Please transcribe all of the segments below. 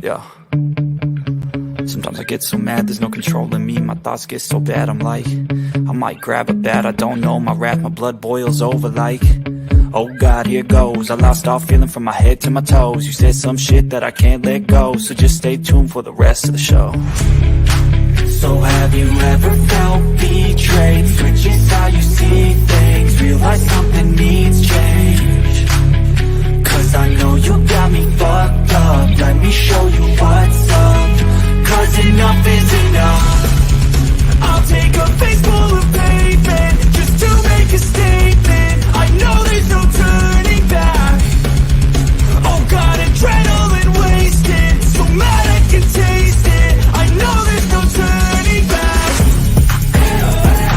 Yeah. Sometimes I get so mad, there's no controlling me. My thoughts get so bad, I'm like, I might grab a bat, I don't know. My wrath, my blood boils over like, oh God, here goes. I lost all feeling from my head to my toes. You said some shit that I can't let go, so just stay tuned for the rest of the show. So have you ever felt betrayed? Switches how you see things, realize something needs change. Cause I know you got me fucked up, let me show you what's up. Cause enough is enough. I'll take a face full of pavement just to make a statement. I know there's no turning back. Oh God, adrenaline wasted, so mad I can taste it. I know there's no turning back.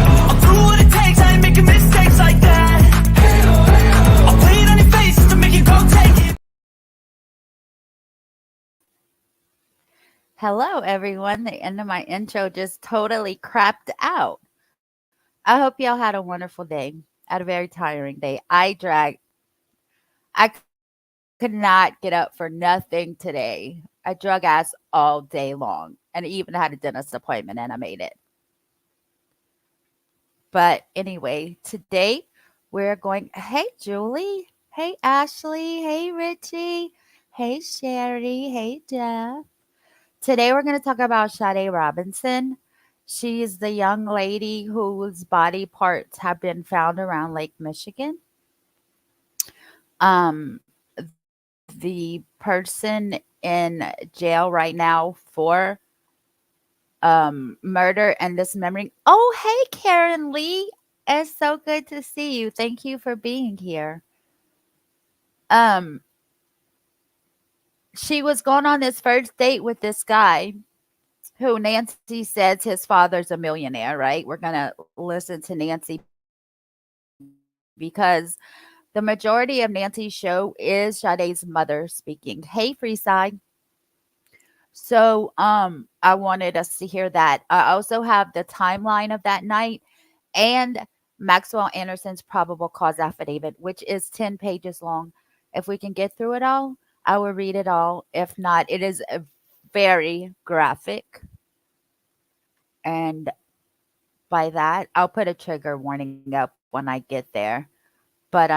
I'll do what it takes, I ain't making mistakes like that. I'll play it on your face to make you go take it. Hello, everyone. The end of my intro just totally crapped out. I hope y'all had a wonderful day. I had a very tiring day. I could not get up for nothing today. I drug ass all day long and even had a dentist appointment and I made it. But anyway, today we're going, hey, Julie. Hey, Ashley. Hey, Richie. Hey, Sherry. Hey, Jeff. Today we're going to talk about Sade Robinson. She's the young lady whose body parts have been found around Lake Michigan. The person in jail right now for murder and dismembering. Oh, hey, Karen Lee. It's so good to see you. Thank you for being here. She was going on this first date with this guy who Nancy says his father's a millionaire, right? We're going to listen to Nancy because the majority of Nancy's show is Sade's mother speaking. Hey, Freeside. So I wanted us to hear that. I also have the timeline of that night and Maxwell Anderson's probable cause affidavit, which is 10 pages long. If we can get through it all, I will read it all. If not, it is very graphic. And by that, I'll put a trigger warning up when I get there. But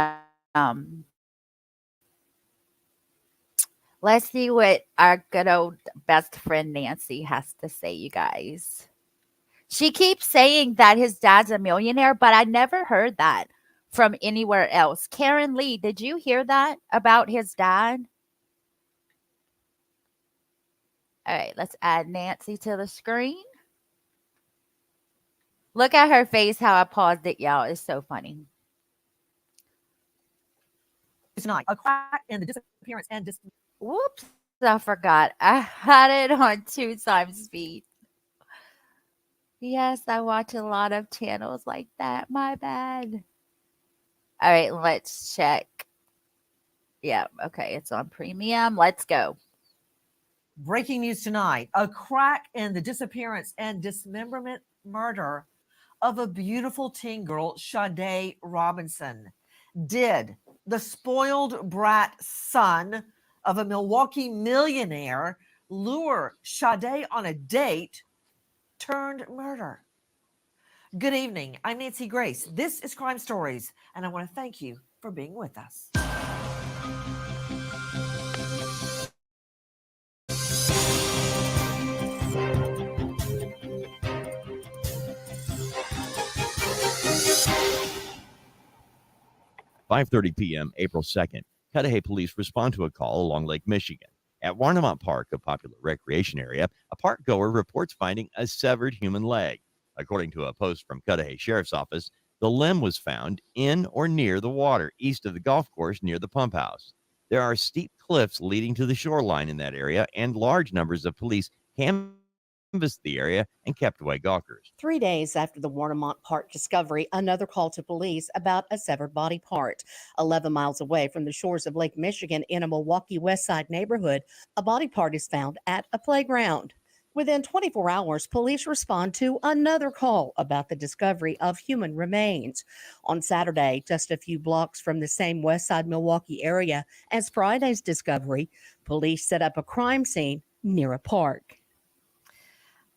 let's see what our good old best friend Nancy has to say, you guys. She keeps saying that his dad's a millionaire, but I never heard that from anywhere else. Karen Lee, did you hear that about his dad? All right, let's add Nancy to the screen. Look at her face, how I paused it, y'all. It's so funny. Tonight, a crack in the disappearance and Whoops, I forgot. I had it on 2 times speed. Yes, I watch a lot of channels like that. My bad. All right, let's check. Yeah, okay, it's on premium. Let's go. Breaking news tonight, a crack in the disappearance and dismemberment murder of a beautiful teen girl, Sade Robinson. Did the spoiled brat son of a Milwaukee millionaire lure Sade on a date turned murder? Good evening. I'm Nancy Grace. This is Crime Stories, and I want to thank you for being with us. "5:30 p.m., April 2nd, Cudahy police respond to a call along Lake Michigan. At Warnemont Park, a popular recreation area, a park goer reports finding a severed human leg. According to a post from Cudahy Sheriff's Office, the limb was found in or near the water east of the golf course near the pump house. There are steep cliffs leading to the shoreline in that area, and large numbers of police canvassed the area and kept away gawkers. 3 days after the Warnemont Park discovery, another call to police about a severed body part. 11 miles away from the shores of Lake Michigan in a Milwaukee West Side neighborhood, a body part is found at a playground. Within 24 hours, police respond to another call about the discovery of human remains. On Saturday, just a few blocks from the same West Side Milwaukee area as Friday's discovery, police set up a crime scene near a park.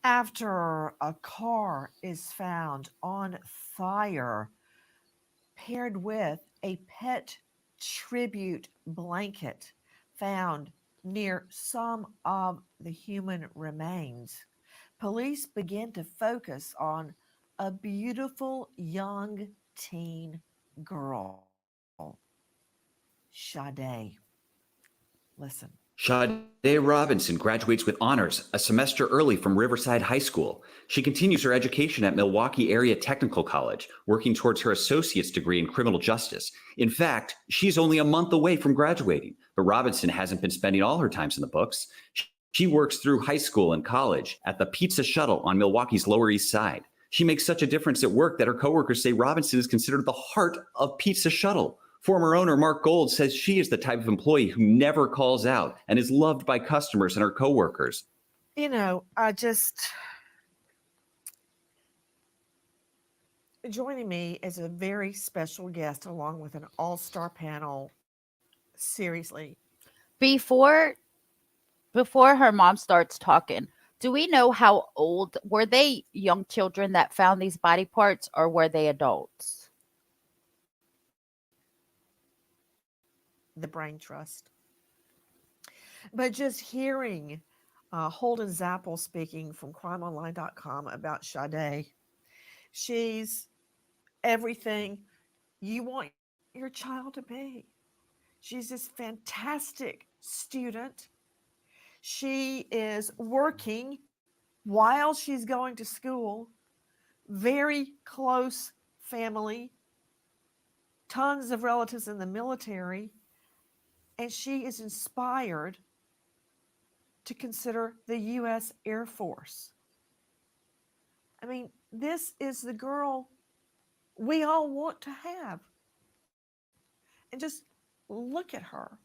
After a car is found on fire, paired with a pet tribute blanket found near some of the human remains, police begin to focus on a beautiful young teen girl, Sade. Listen. Sade Robinson graduates with honors a semester early from Riverside High School. She continues her education at Milwaukee Area Technical College, working towards her associate's degree in criminal justice. In fact, she's only a month away from graduating, but Robinson hasn't been spending all her time in the books. She works through high school and college at the Pizza Shuttle on Milwaukee's Lower East Side. She makes such a difference at work that her coworkers say Robinson is considered the heart of Pizza Shuttle. Former owner Mark Gold says she is the type of employee who never calls out and is loved by customers and her coworkers. You know, joining me is a very special guest along with an all-star panel. Seriously. Before her mom starts talking, do we know how old were they? Young children that found these body parts, or were they adults? The brain trust. But just hearing Holden Zappel speaking from crimeonline.com about Sade, she's everything you want your child to be. She's this fantastic student. She is working while she's going to school, very close family, tons of relatives in the military, and she is inspired to consider the U.S. Air Force. I mean, this is the girl we all want to have. And just look at her.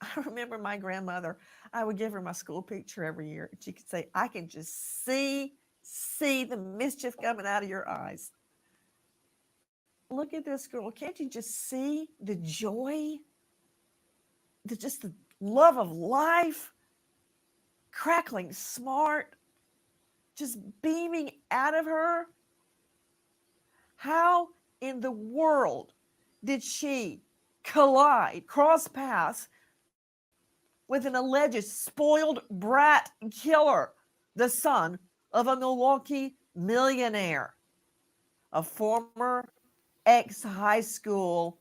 I remember my grandmother, I would give her my school picture every year. And she could say, I can just see the mischief coming out of your eyes. Look at this girl. Can't you just see the joy, just the love of life, crackling smart, just beaming out of her? How in the world did she cross paths with an alleged spoiled brat killer, the son of a Milwaukee millionaire, a former ex-high school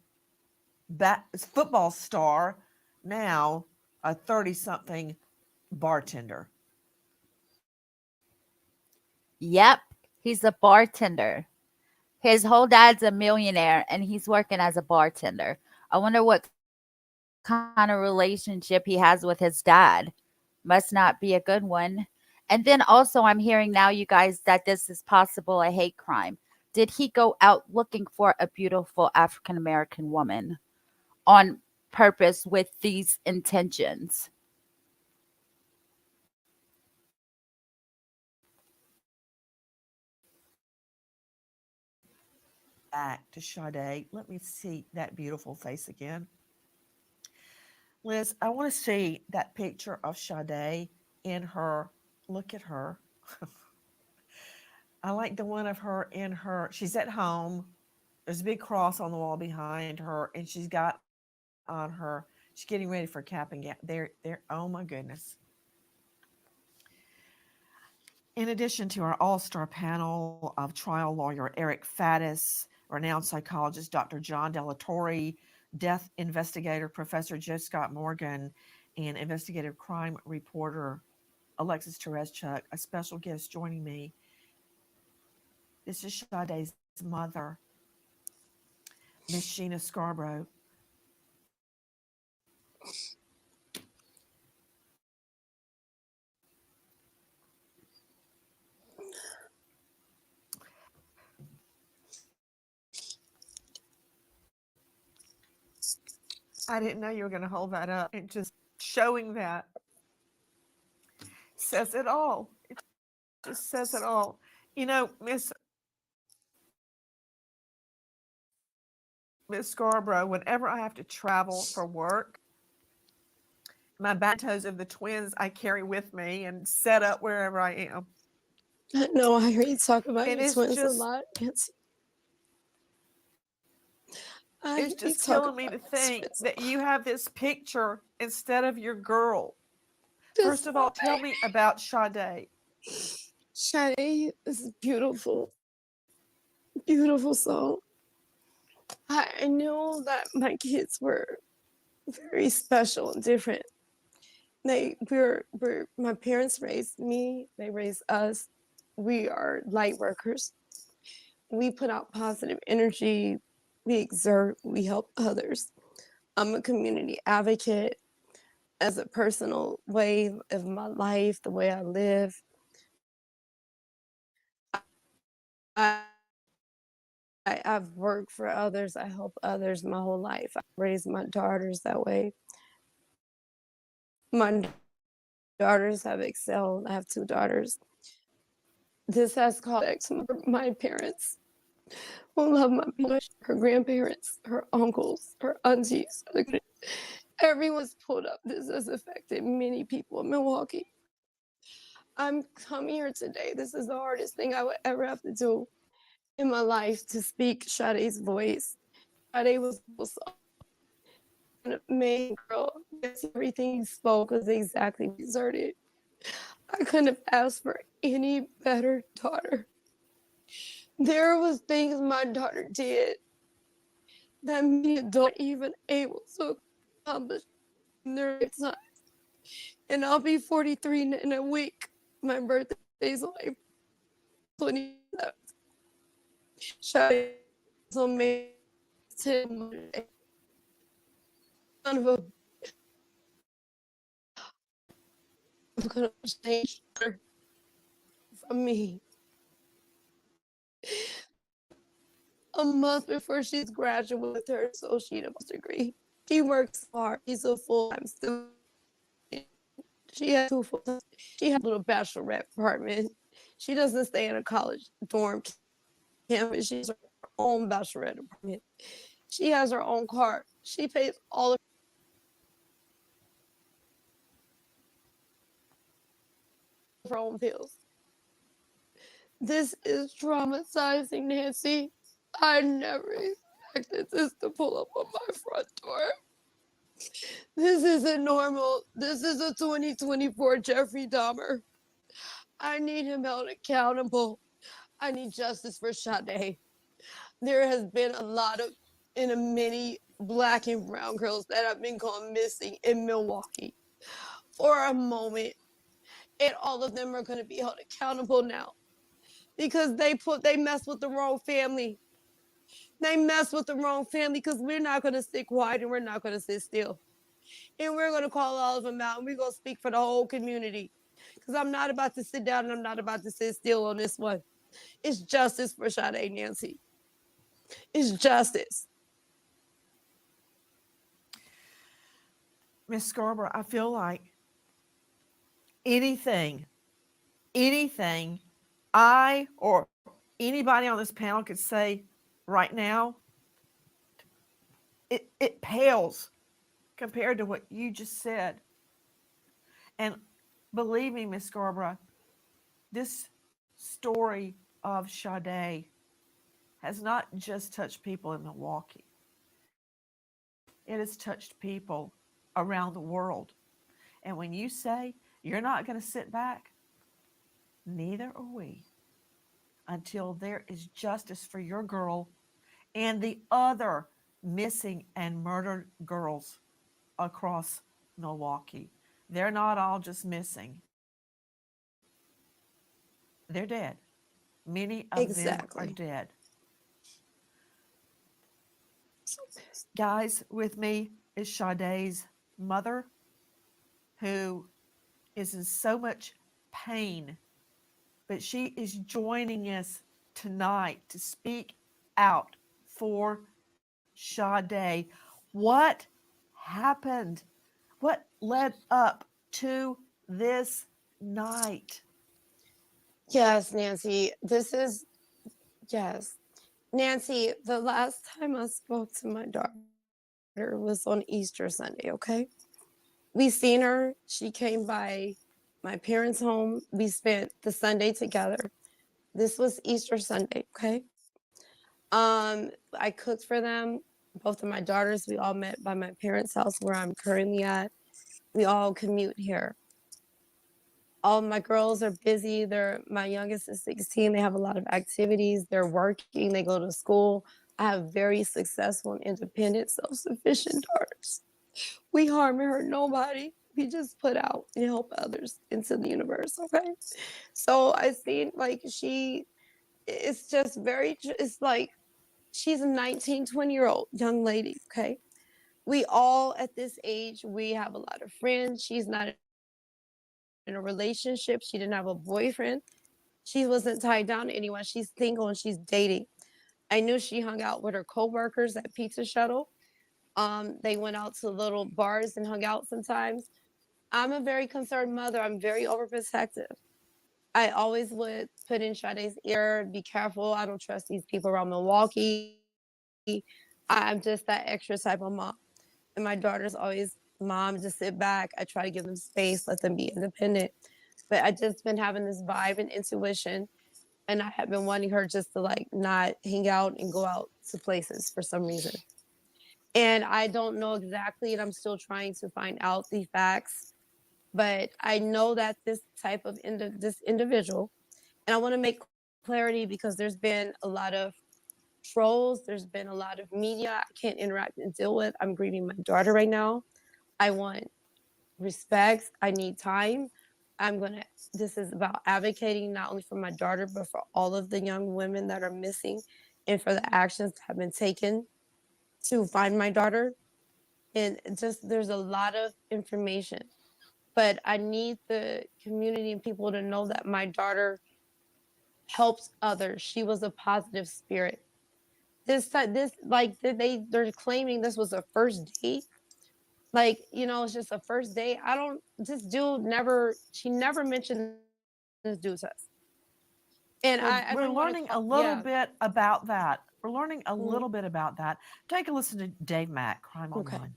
football star, now a 30-something bartender? Yep, he's a bartender. His whole dad's a millionaire, and he's working as a bartender. I wonder what kind of relationship he has with his dad. Must not be a good one. And then also, I'm hearing now, you guys, that this is possible a hate crime. Did he go out looking for a beautiful African American woman on purpose with these intentions? Back to Sade. Let me see that beautiful face again. Liz, I want to see that picture of Sade in her. Look at her. I like the one of her in her. She's at home. There's a big cross on the wall behind her, and she's got on her. She's getting ready for cap and gown. There. Oh my goodness. In addition to our all-star panel of trial lawyer Eric Faddis, renowned psychologist Dr. John Delatorre, death investigator Professor Joe Scott Morgan, and investigative crime reporter Alexis Tereszchuk, a special guest joining me. This is Sade's mother, Miss Sheena Scarborough. I didn't know you were going to hold that up. And just showing that says it all. It just says it all. You know, Miss Scarborough, whenever I have to travel for work, my mementos of the twins I carry with me and set up wherever I am. No, I hear you talk about And your it's twins a just lot. I it's hear you just talk killing me about to your think twins. that you have this picture instead of your girl. This First of all, tell me about Sade. Sade is beautiful, beautiful soul. I know that my kids were very special and different. My parents raised me, they raised us. We are light workers. We put out positive energy, we exert, we help others. I'm a community advocate as a personal way of my life, the way I live. I, I've worked for others, I help others my whole life. I raised my daughters that way. My daughters have excelled. I have 2 daughters. This has caused my parents who love my much, her grandparents, her uncles, her aunties. Everyone's pulled up. This has affected many people in Milwaukee. I'm coming here today. This is the hardest thing I would ever have to do in my life, to speak Sade's voice. Sade was an amazing girl. Yes, everything he spoke was exactly exerted. I couldn't have asked for any better daughter. There was things my daughter did that many adults even able to accomplish in their lifetime. And I'll be 43 in a week. My birthday's on April 27th. Sade was on May 10th. Son of a, I'm gonna change her from me. A month before she's graduating with her associate degree. She works hard. She's a full-time student. She has 2 full-time. She has a little bachelorette apartment. She doesn't stay in a college dorm campus. She has her own bachelorette apartment. She has her own car. She pays all of her own bills. This is traumatizing, Nancy. I never expected this to pull up on my front door. This isn't normal. This is a 2024 Jeffrey Dahmer. I need him held accountable. I need justice for Sade. There has been a lot of, many Black and brown girls that have been gone missing in Milwaukee for a moment. And all of them are going to be held accountable now because they messed with the wrong family. They messed with the wrong family, because we're not going to sit quiet and we're not going to sit still. And we're going to call all of them out, and we're going to speak for the whole community, because I'm not about to sit down and I'm not about to sit still on this one. It's justice for Sade, Nancy. It's justice. Miss Scarborough, I feel like anything I or anybody on this panel could say right now, it pales compared to what you just said. And believe me, Miss Scarborough, this story of Sade has not just touched people in Milwaukee. It has touched people around the world. And when you say you're not going to sit back, neither are we until there is justice for your girl and the other missing and murdered girls across Milwaukee. They're not all just missing, they're dead. Many of them are Exactly. dead. Guys, with me is Sade's mother, who is in so much pain, but she is joining us tonight to speak out for Sade. What happened? What led up to this night? Yes, Nancy. Yes. Nancy, the last time I spoke to my daughter was on Easter Sunday, okay? We seen her. She came by my parents' home. We spent the Sunday together. This was Easter Sunday, okay? I cooked for them. Both of my daughters, we all met by my parents' house where I'm currently at. We all commute here. All my girls are busy. My youngest is 16. They have a lot of activities. They're working. They go to school. I have very successful and independent, self-sufficient daughters. We harm and hurt nobody. We just put out and help others into the universe. Okay. So I seen like it's just it's like she's a 19, 20-year-old young lady. Okay. We all at this age, we have a lot of friends. She's not in a relationship. She didn't have a boyfriend. She wasn't tied down to anyone. She's single and she's dating. I knew she hung out with her coworkers at Pizza Shuttle. They went out to little bars and hung out sometimes. I'm a very concerned mother. I'm very overprotective. I always would put in Sade's ear, be careful. I don't trust these people around Milwaukee. I'm just that extra type of mom. And my daughter's always, Mom, just sit back. I try to give them space, let them be independent. But I just been having this vibe and intuition. And I have been wanting her just to like not hang out and go out to places for some reason. And I don't know exactly, and I'm still trying to find out the facts. But I know that this type of this individual, and I want to make clarity because there's been a lot of trolls, there's been a lot of media I can't interact and deal with. I'm grieving my daughter right now. I want respect. I need time. This is about advocating not only for my daughter, but for all of the young women that are missing and for the actions that have been taken to find my daughter. And just, there's a lot of information, but I need the community and people to know that my daughter helps others. She was a positive spirit. They're claiming this was a first date. Like, it's just a first date. She never mentioned this dude to us. And Well, I we're don't want learning to a little yeah. bit about that. We're learning a Mhm. little bit about that. Take a listen to Dave Mack, Crime Okay. Online.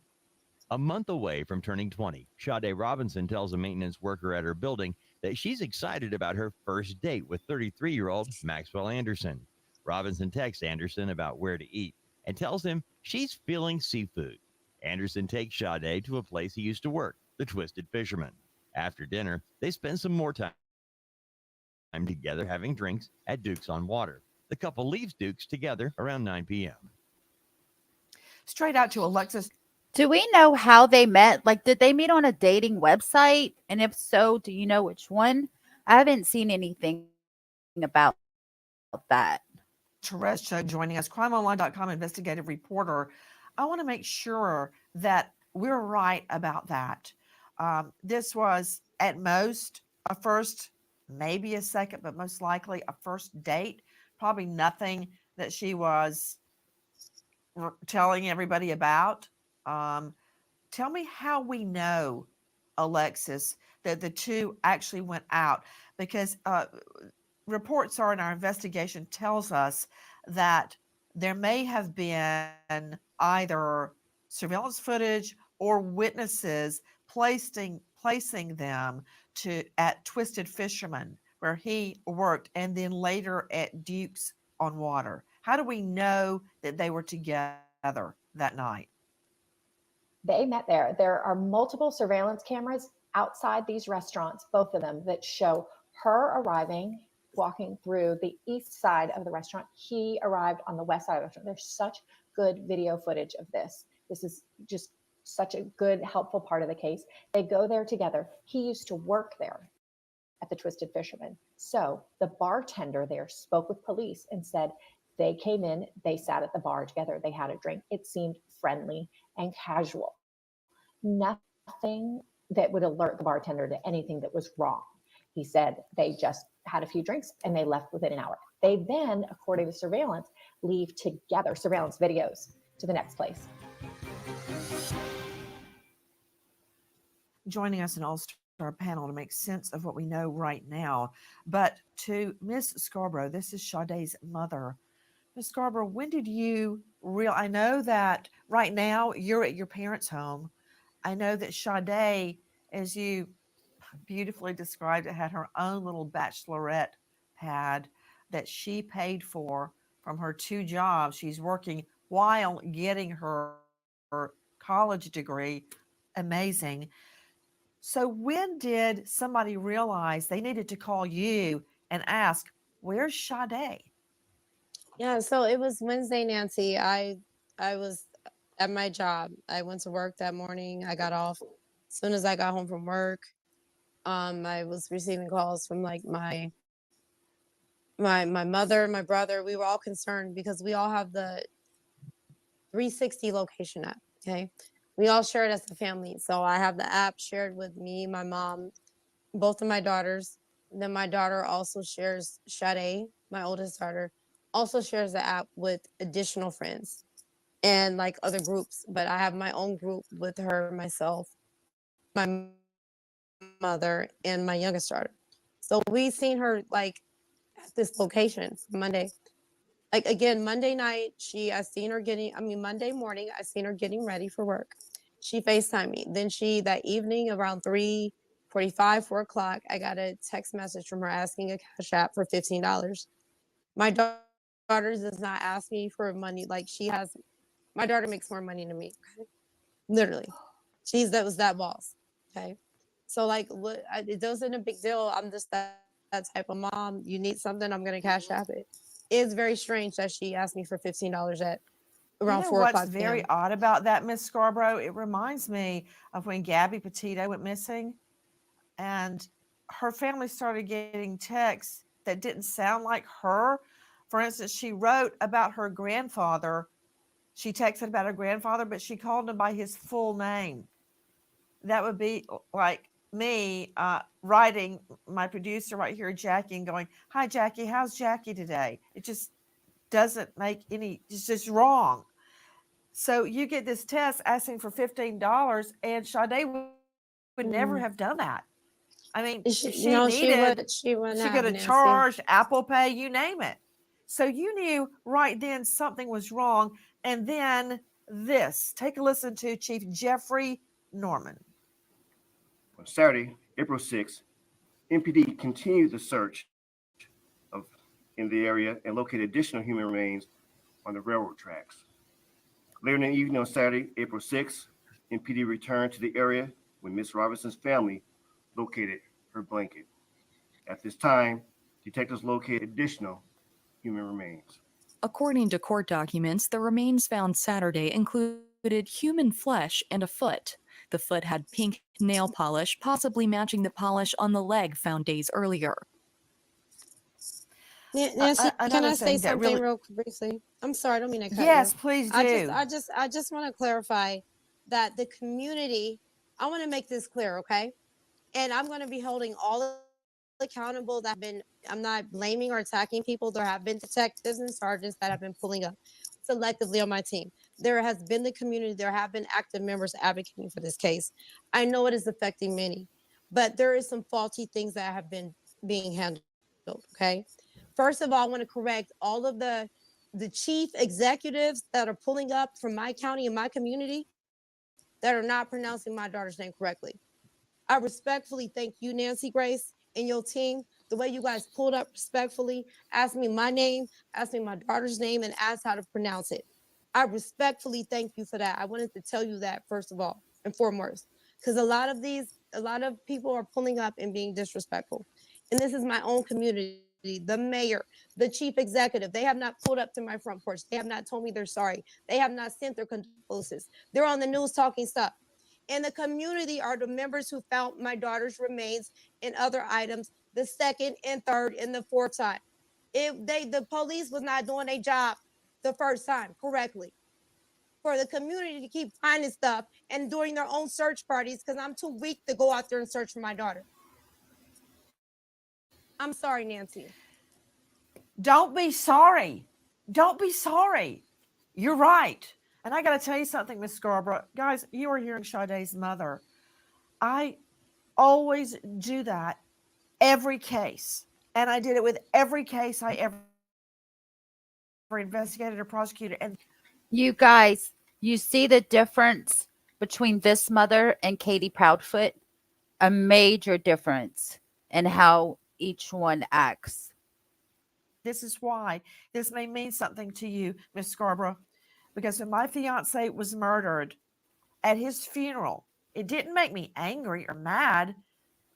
A month away from turning 20, Sade Robinson tells a maintenance worker at her building that she's excited about her first date with 33-year-old Maxwell Anderson. Robinson texts Anderson about where to eat and tells him she's feeling seafood. Anderson takes Sade to a place he used to work, the Twisted Fisherman. After dinner, they spend some more time together having drinks at Duke's on Water. The couple leaves Duke's together around 9 p.m. Straight out to Alexis. Do we know how they met? Like, did they meet on a dating website? And if so, do you know which one? I haven't seen anything about that. Teresha joining us, crimeonline.com investigative reporter. I want to make sure that we're right about that. This was at most a first, maybe a second, but most likely a first date. Probably nothing that she was telling everybody about. Tell me how we know, Alexis, that the two actually went out, because reports are in our investigation tells us that there may have been either surveillance footage or witnesses placing them at Twisted Fisherman, where he worked, and then later at Duke's on Water. How do we know that they were together that night? They met there. There are multiple surveillance cameras outside these restaurants, both of them, that show her arriving, walking through the east side of the restaurant. He arrived on the west side of the restaurant. There's such good video footage of this. This is just such a good, helpful part of the case. They go there together. He used to work there at the Twisted Fisherman. So the bartender there spoke with police and said they came in, they sat at the bar together, they had a drink. It seemed friendly and casual. Nothing that would alert the bartender to anything that was wrong. He said they just had a few drinks and they left within an hour. They then, according to surveillance, leave together, surveillance videos, to the next place. Joining us an all-star panel to make sense of what we know right now. But to Miss Scarborough, this is Sade's mother. Miss Scarborough, when did you I know that right now you're at your parents' home, I know that Sade, as you beautifully described it, had her own little bachelorette pad that she paid for from her 2 jobs. She's working while getting her college degree. Amazing. So, when did somebody realize they needed to call you and ask, "Where's Sade?" Yeah, so it was Wednesday, Nancy. I was at my job. I went to work that morning. I got off. As soon as I got home from work, I was receiving calls from like my mother, my brother. We were all concerned because we all have the 360 location app. Okay. We all share it as a family. So I have the app shared with me, my mom, both of my daughters. Then my daughter also shares Sade, my oldest daughter, also shares the app with additional friends and like other groups. But I have my own group with her, myself, my mother, and my youngest daughter. So we seen her like at this location Monday. Like again, Monday night, Monday morning, I seen her getting ready for work. She FaceTimed me. Then that evening around 3:45, 4 o'clock, I got a text message from her asking a cash app for $15. My daughter does not ask me for money. My daughter makes more money than me. Okay? Literally. That was that boss. Okay. So like it wasn't a big deal. I'm just that type of mom. You need something, I'm gonna cash app it. It's very strange that she asked me for $15 at You around know 4 what's o'clock very p.m. odd about that, Miss Scarborough? It reminds me of when Gabby Petito went missing, and her family started getting texts that didn't sound like her. For instance, she wrote about her grandfather. She texted about her grandfather, but she called him by his full name. That would be like me writing my producer right here, Jackie, and going, "Hi, Jackie, how's Jackie today?" It just doesn't make any, it's just wrong. So you get this test asking for $15, and Sade would never have done that. I mean, if she needed, She she wouldn't could have have, Nancy. charged Apple Pay, you name it. So you knew right then something was wrong. And then this, take a listen to Chief Jeffrey Norman. On Saturday, April 6th, MPD continued the search in the area and located additional human remains on the railroad tracks. Later in the evening on Saturday, April 6th, MPD returned to the area when Miss Robinson's family located her blanket. At this time, detectives located additional human remains. According to court documents, the remains found Saturday included human flesh and a foot. The foot had pink nail polish, possibly matching the polish on the leg found days earlier. Nancy, can Another I say thing that something really, real briefly? I'm sorry, I don't mean to cut yes, you. please I just do. I just want to clarify that the community, I want to make this clear, okay? And I'm going to be holding all accountable that have been, I'm not blaming or attacking people. There have been detectives and sergeants that have been pulling up selectively on my team. There has been the community, there have been active members advocating for this case. I know it is affecting many, but there is some faulty things that have been being handled, okay? First of all, I want to correct all of the chief executives that are pulling up from my county and my community that are not pronouncing my daughter's name correctly. I respectfully thank you, Nancy Grace, and your team. The way you guys pulled up respectfully, asked me my name, asked me my daughter's name, and asked how to pronounce it. I respectfully thank you for that. I wanted to tell you that first of all and foremost, because a lot of people are pulling up and being disrespectful. And this is my own community. The mayor, the chief executive, they have not pulled up to my front porch. They have not told me they're sorry. They have not sent their condolences. They're on the news talking stuff. And the community are the members who found my daughter's remains and other items the second and third and the fourth time. The police was not doing their job the first time correctly. For the community to keep finding stuff and doing their own search parties, because I'm too weak to go out there and search for my daughter. I'm sorry, Nancy. Don't be sorry. Don't be sorry. You're right. And I got to tell you something, Miss Scarborough. Guys, you are hearing Sade's mother. I always do that every case. And I did it with every case I ever investigated or prosecuted. And You guys, you see the difference between this mother and Katie Proudfoot, a major difference in how each one acts. This is why this may mean something to you, Miss Scarborough, because when my fiance was murdered at his funeral, it didn't make me angry or mad,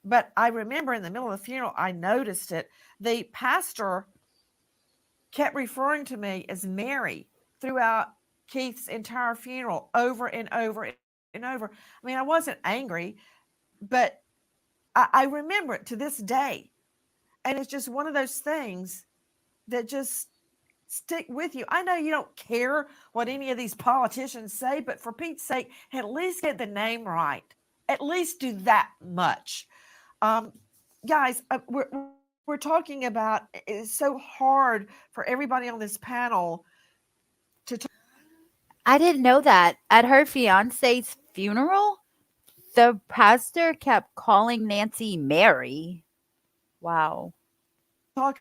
but I remember in the middle of the funeral, I noticed it. The pastor kept referring to me as Mary throughout Keith's entire funeral over and over and over. I mean, I wasn't angry, but I remember it to this day. And it's just one of those things that just stick with you. I know you don't care what any of these politicians say, but for Pete's sake, at least get the name right. At least do that much. Guys, we're talking about, it's so hard for everybody on this panel to talk. I didn't know that. At her fiance's funeral, the pastor kept calling Nancy Mary. Wow. Talk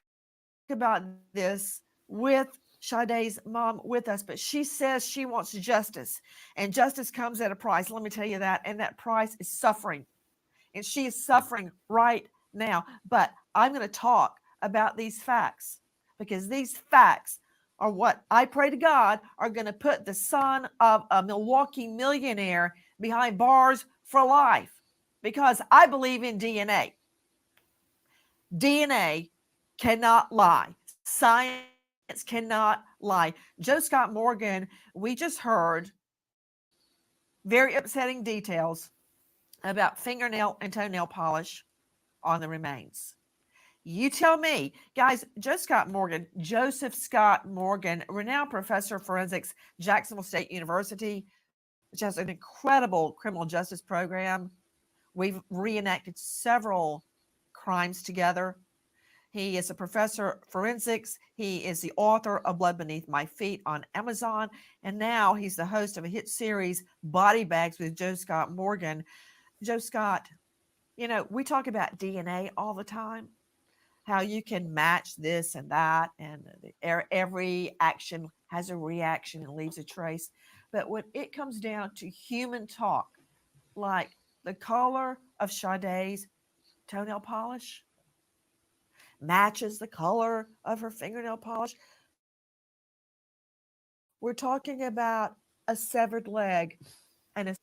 about this with Sade's mom with us, but she says she wants justice, and justice comes at a price. Let me tell you that. And that price is suffering, and she is suffering right now. But I'm going to talk about these facts, because these facts are what I pray to God are going to put the son of a Milwaukee millionaire behind bars for life, because I believe in DNA. DNA cannot lie. Science cannot lie. Joe Scott Morgan, we just heard very upsetting details about fingernail and toenail polish on the remains. You tell me, guys. Joseph Scott Morgan, renowned professor of forensics, Jacksonville State University, which has an incredible criminal justice program. We've reenacted several crimes together. He is a professor of forensics. He is the author of Blood Beneath My Feet on Amazon. And now he's the host of a hit series, Body Bags with Joe Scott Morgan. Joe Scott, you know, we talk about DNA all the time, how you can match this and that, and every action has a reaction and leaves a trace. But when it comes down to human talk, like the color of Sade's toenail polish matches the color of her fingernail polish. We're talking about a severed leg and a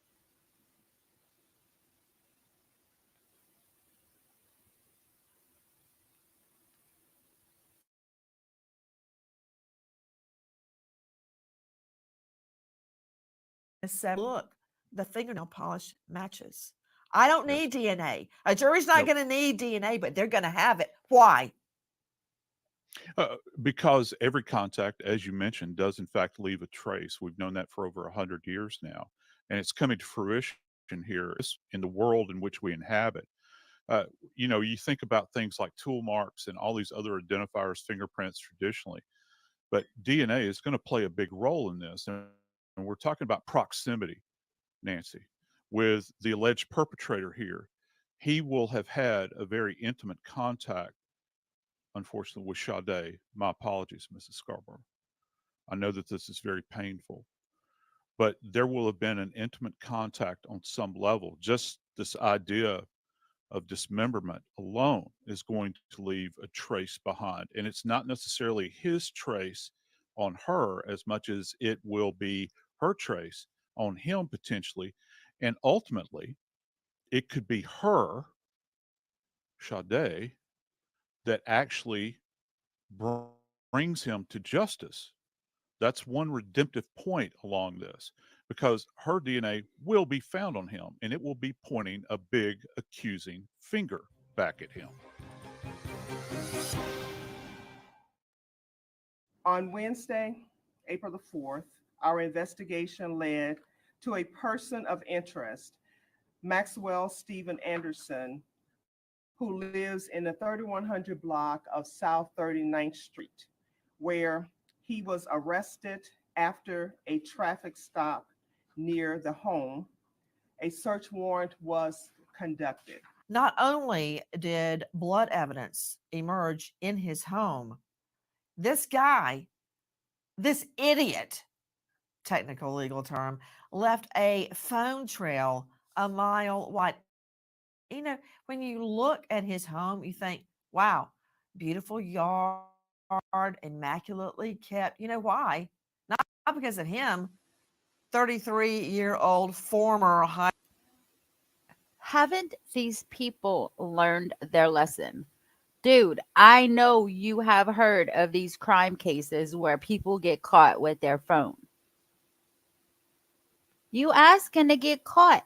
severed look. The fingernail polish matches. I don't need DNA. A jury's not going to need DNA, but they're going to have it. Why? Because every contact, as you mentioned, does in fact leave a trace. We've known that for over 100 years now, and it's coming to fruition here in the world in which we inhabit. You know, you think about things like tool marks and all these other identifiers, fingerprints traditionally, but DNA is going to play a big role in this. And we're talking about proximity, Nancy, with the alleged perpetrator here. He will have had a very intimate contact, unfortunately, with Sade. My apologies, Mrs. Scarborough. I know that this is very painful, but there will have been an intimate contact on some level. Just this idea of dismemberment alone is going to leave a trace behind. And it's not necessarily his trace on her as much as it will be her trace on him potentially. And ultimately, it could be her, Sade, that actually brings him to justice. That's one redemptive point along this, because her DNA will be found on him and it will be pointing a big accusing finger back at him. On Wednesday, April the 4th, our investigation led to a person of interest, Maxwell Stephen Anderson, who lives in the 3100 block of South 39th Street, where he was arrested after a traffic stop near the home. A search warrant was conducted. Not only did blood evidence emerge in his home, this guy, this idiot, technical legal term, left a phone trail a mile wide. When you look at his home, you think, wow, beautiful yard, immaculately kept. You know why? Not because of him. 33-year-old former high. Haven't these people learned their lesson? Dude, I know you have heard of these crime cases where people get caught with their phone. You asking to get caught.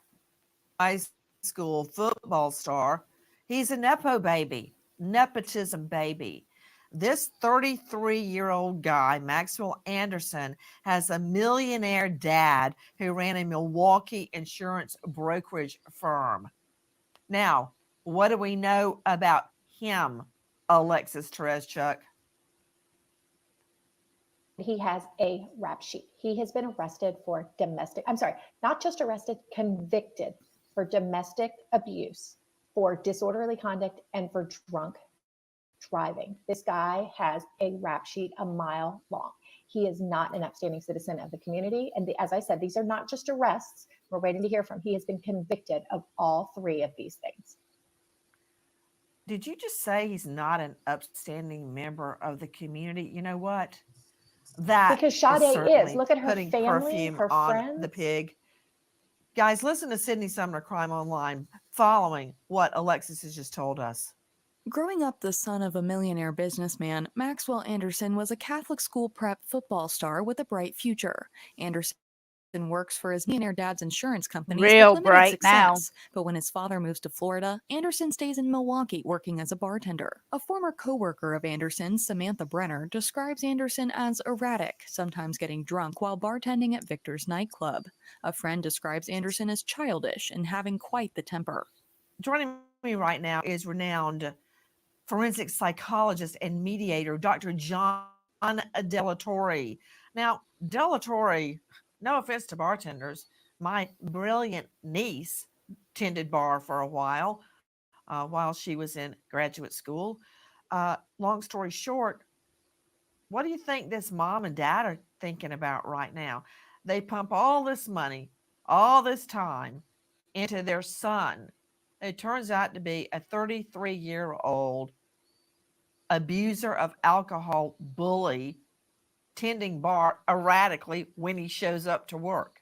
high school football star. He's a Nepo baby, nepotism baby. This 33-year-old guy, Maxwell Anderson, has a millionaire dad who ran a Milwaukee insurance brokerage firm. Now, what do we know about him, Alexis Tereszchuk? He has a rap sheet. He has been arrested for not just arrested, convicted for domestic abuse, for disorderly conduct, and for drunk driving. This guy has a rap sheet a mile long. He is not an upstanding citizen of the community. And as I said, these are not just arrests. We're waiting to hear from him. He has been convicted of all three of these things. Did you just say he's not an upstanding member of the community? You know what? That because Sade is. Look at her putting family, perfume her on friends. the pig. Guys, listen to Sydney Sumner Crime Online following what Alexis has just told us. Growing up the son of a millionaire businessman, Maxwell Anderson was a Catholic school prep football star with a bright future. Anderson works for his millionaire dad's insurance companies Real with limited bright now. success. But when his father moves to Florida, Anderson stays in Milwaukee working as a bartender. A former co-worker of Anderson, Samantha Brenner, describes Anderson as erratic, sometimes getting drunk while bartending at Victor's nightclub. A friend describes Anderson as childish and having quite the temper. Joining me right now is renowned forensic psychologist and mediator, Dr. John Delatorre. Now, Delatorre, no offense to bartenders, my brilliant niece tended bar for a while she was in graduate school. Long story short, what do you think this mom and dad are thinking about right now? They pump all this money, all this time into their son. It turns out to be a 33-year-old abuser of alcohol, bully, tending bar erratically when he shows up to work.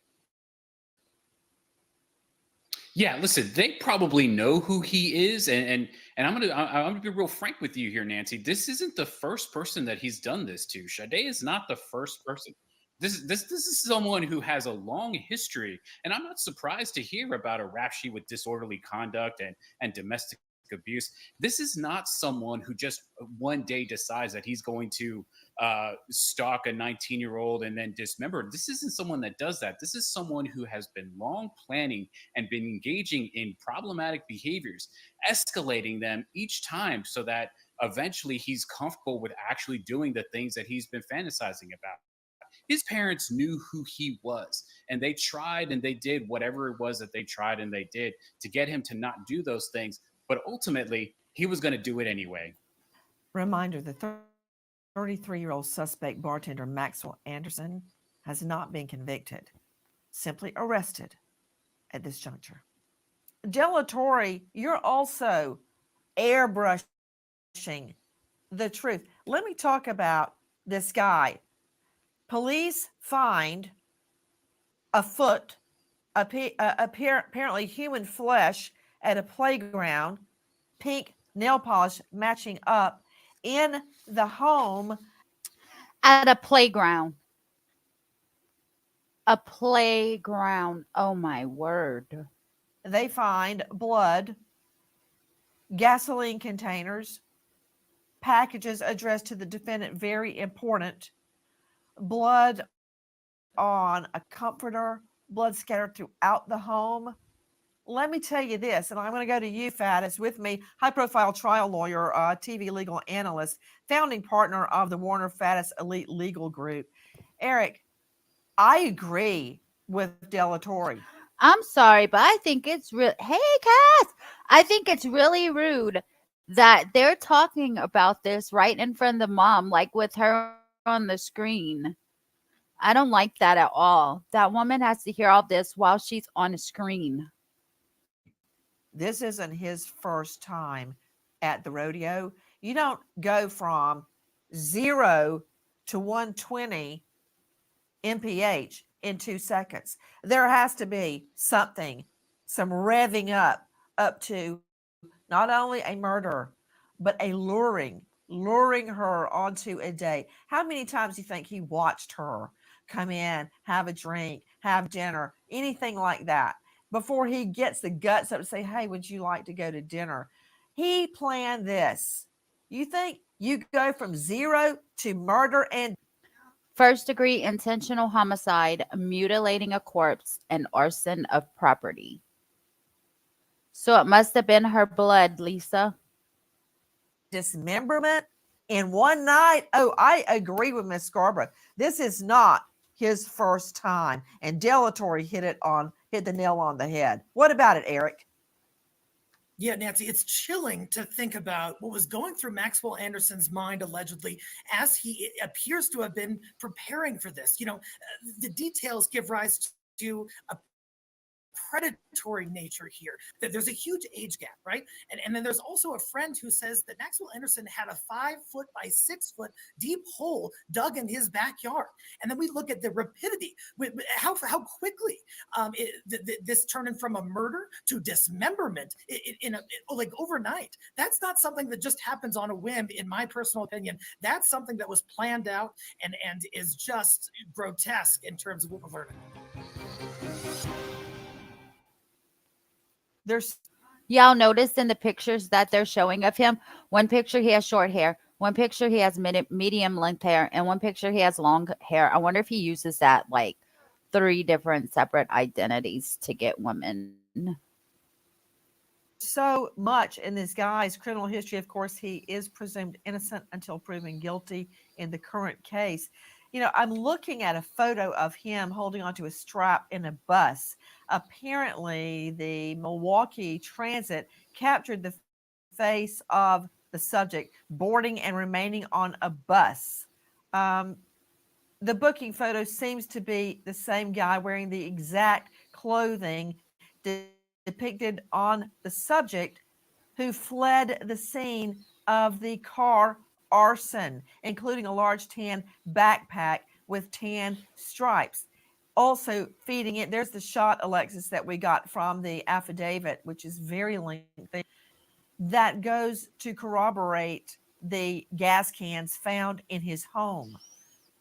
Yeah, listen, they probably know who he is, and I'm gonna be real frank with you here, Nancy. This isn't the first person that he's done this to. Sade is not the first person. This is someone who has a long history, and I'm not surprised to hear about a rap sheet with disorderly conduct and domestic abuse. This is not someone who just one day decides that he's going to stalk a 19-year-old and then dismember. This isn't someone that does that. This is someone who has been long planning and been engaging in problematic behaviors, escalating them each time so that eventually he's comfortable with actually doing the things that he's been fantasizing about. His parents knew who he was, and they tried and they did whatever it was that they tried and they did to get him to not do those things. But ultimately, he was going to do it anyway. Reminder, the 33-year-old suspect bartender Maxwell Anderson has not been convicted, simply arrested at this juncture. Delatorre, you're also airbrushing the truth. Let me talk about this guy. Police find a foot, apparently human flesh, at a playground, pink nail polish matching up in the home. At a playground. A playground. Oh my word. They find blood, gasoline containers, packages addressed to the defendant, very important, blood on a comforter, blood scattered throughout the home. Let me tell you this, and I'm going to go to you, Faddis, with me, high-profile trial lawyer, TV legal analyst, founding partner of the Warner Faddis Elite Legal Group. Eric, I agree with Delatorre. I'm sorry, but I think it's real. Hey, Cass! I think it's really rude that they're talking about this right in front of the mom, like with her on the screen. I don't like that at all. That woman has to hear all this while she's on a screen. This isn't his first time at the rodeo. You don't go from 0 to 120 mph in 2 seconds. There has to be something, some revving up to not only a murder, but a luring her onto a date. How many times do you think he watched her come in, have a drink, have dinner, anything like that, before he gets the guts up to say, hey, would you like to go to dinner? He planned this. You think you go from 0 to murder and First degree intentional homicide, mutilating a corpse, and arson of property. So it must have been her blood, Lisa. dismemberment in one night? Oh, I agree with Miss Scarborough. This is not his first time, and Delatory hit the nail on the head. What about it, Eric? Yeah, Nancy, it's chilling to think about what was going through Maxwell Anderson's mind allegedly as he appears to have been preparing for this. The details give rise to a predatory nature here. That there's a huge age gap, right? And then there's also a friend who says that Maxwell Anderson had a 5 foot by 6 foot deep hole dug in his backyard. And then we look at the rapidity, how quickly this turned from a murder to dismemberment like overnight. That's not something that just happens on a whim, in my personal opinion. That's something that was planned out and is just grotesque in terms of what we're learning. There's Y'all notice in the pictures that they're showing of him, one picture he has short hair, one picture he has medium length hair, and one picture he has long hair. I wonder if he uses that like 3 different separate identities to get women. so much in this guy's criminal history. Of course, he is presumed innocent until proven guilty in the current case. I'm looking at a photo of him holding onto a strap in a bus. Apparently, the Milwaukee Transit captured the face of the subject boarding and remaining on a bus. The booking photo seems to be the same guy wearing the exact clothing depicted on the subject who fled the scene of the car arson, including a large tan backpack with tan stripes. Also feeding it, there's the shot, Alexis, that we got from the affidavit, which is very lengthy, that goes to corroborate the gas cans found in his home.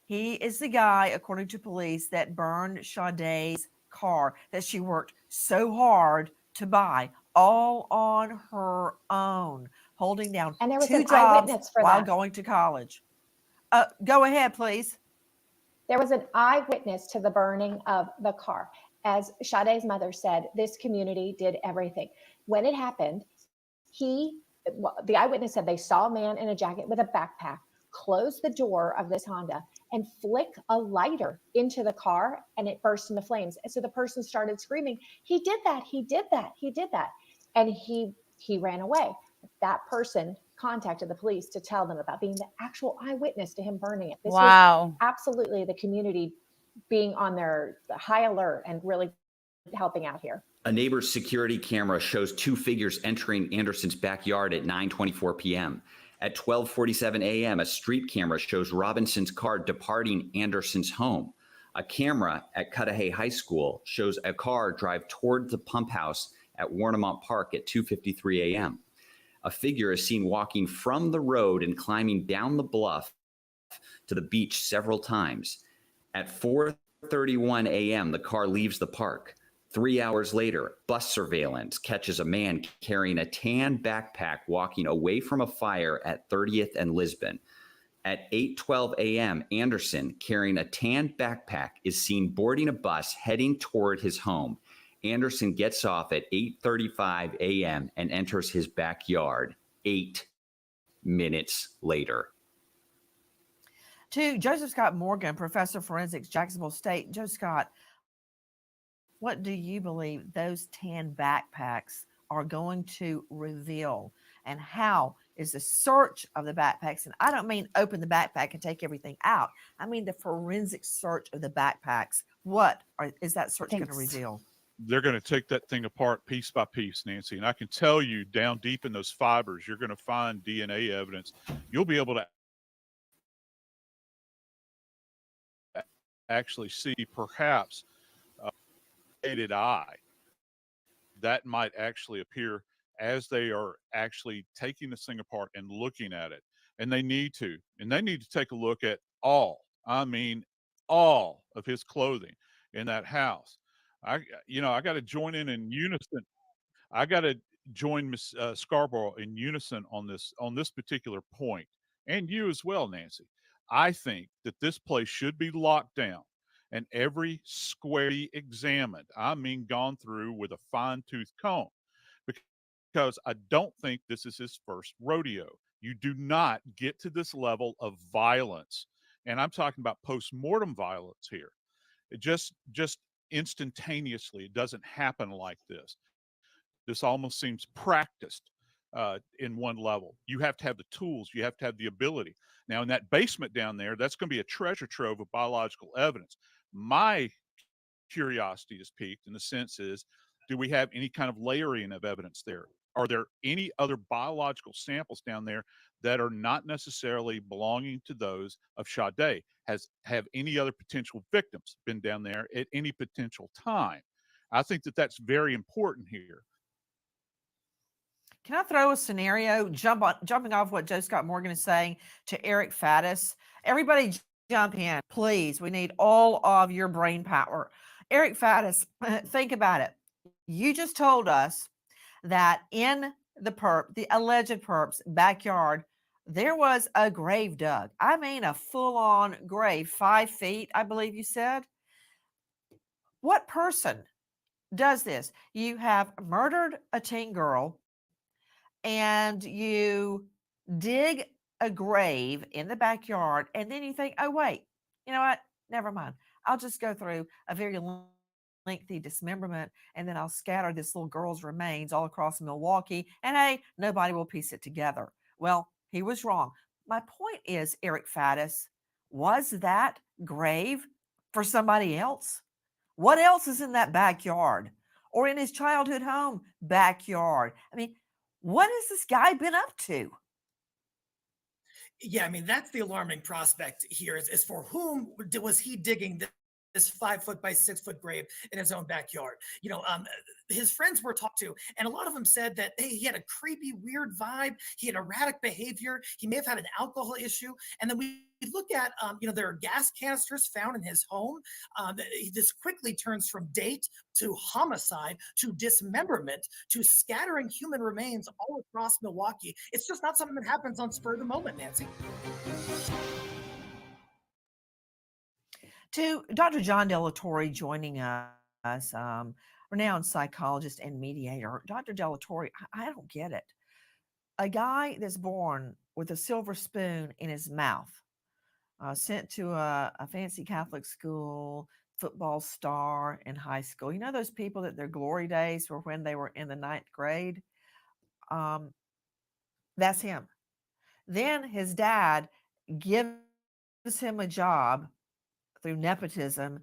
He is the guy, according to police, that burned Sade's car that she worked so hard to buy, all on her own, holding down And there was 2 an jobs eyewitness for while that. going to college. Go ahead, please. There was an eyewitness to the burning of the car. As Sade's mother said, this community did everything. When it happened, the eyewitness said they saw a man in a jacket with a backpack close the door of this Honda and flick a lighter into the car, and it burst into flames. And so the person started screaming, he did that, he did that, he did that. And he ran away. That person contacted the police to tell them about being the actual eyewitness to him burning it. This Wow. was absolutely the community being on their high alert and really helping out here. A neighbor's security camera shows 2 figures entering Anderson's backyard at 9:24 p.m. At 12:47 a.m., a street camera shows Robinson's car departing Anderson's home. A camera at Cudahy High School shows a car drive toward the pump house at Warnemont Park at 2:53 a.m. A figure is seen walking from the road and climbing down the bluff to the beach several times. At 4:31 a.m., the car leaves the park. 3 hours later, bus surveillance catches a man carrying a tan backpack walking away from a fire at 30th and Lisbon. At 8:12 a.m., Anderson, carrying a tan backpack, is seen boarding a bus heading toward his home. Anderson gets off at 8:35 a.m. and enters his backyard 8 minutes later. To Joseph Scott Morgan, professor of forensics, Jacksonville State. Joe Scott, what do you believe those tan backpacks are going to reveal, and how is the search of the backpacks. And I don't mean open the backpack and take everything out. I mean the forensic search of the backpacks. Is that search going to reveal? They're going to take that thing apart piece by piece, Nancy. And I can tell you down deep in those fibers, you're going to find DNA evidence. You'll be able to actually see perhaps aided eye that might actually appear as they are actually taking this thing apart and looking at it. And they need to take a look at all of his clothing in that house. I got to join in unison. I got to join Miss Scarborough in unison on this particular point, and you as well, Nancy. I think that this place should be locked down and every square be examined. I mean, gone through with a fine-tooth comb, because I don't think this is his first rodeo. You do not get to this level of violence, and I'm talking about post-mortem violence here. It just instantaneously. It doesn't happen like this. This almost seems practiced in one level. You have to have the tools. You have to have the ability. Now, in that basement down there, that's going to be a treasure trove of biological evidence. My curiosity is piqued in the sense is, do we have any kind of layering of evidence there? Are there any other biological samples down there that are not necessarily belonging to those of Sade? Have any other potential victims been down there at any potential time? I think that that's very important here. Can I throw a scenario, jumping off what Joe Scott Morgan is saying to Eric Faddis? Everybody jump in, please. We need all of your brain power. Eric Faddis, think about it. You just told us that in the alleged perp's backyard, there was a grave dug. I mean, a full-on grave, 5 feet, I believe you said. What person does this? You have murdered a teen girl, and you dig a grave in the backyard, and then you think, oh, wait, you know what? Never mind. I'll just go through a very lengthy dismemberment, and then I'll scatter this little girl's remains all across Milwaukee, and hey, nobody will piece it together. Well, he was wrong. My point is, Eric Faddis, was that grave for somebody else? What else is in that backyard? Or in his childhood home backyard? I mean, what has this guy been up to? Yeah, I mean, that's the alarming prospect here is for whom was he digging this 5 foot by 6 foot grave in his own backyard? His friends were talked to, and a lot of them said that, hey, he had a creepy, weird vibe. He had erratic behavior. He may have had an alcohol issue. And then we look at, there are gas canisters found in his home. This quickly turns from date to homicide to dismemberment to scattering human remains all across Milwaukee. It's just not something that happens on spur of the moment, Nancy. To Dr. John Delatorre joining us, renowned psychologist and mediator. Dr. Delatorre, I don't get it. A guy that's born with a silver spoon in his mouth, sent to a fancy Catholic school, football star in high school. You know those people that their glory days were when they were in the 9th grade? That's him. Then his dad gives him a job through nepotism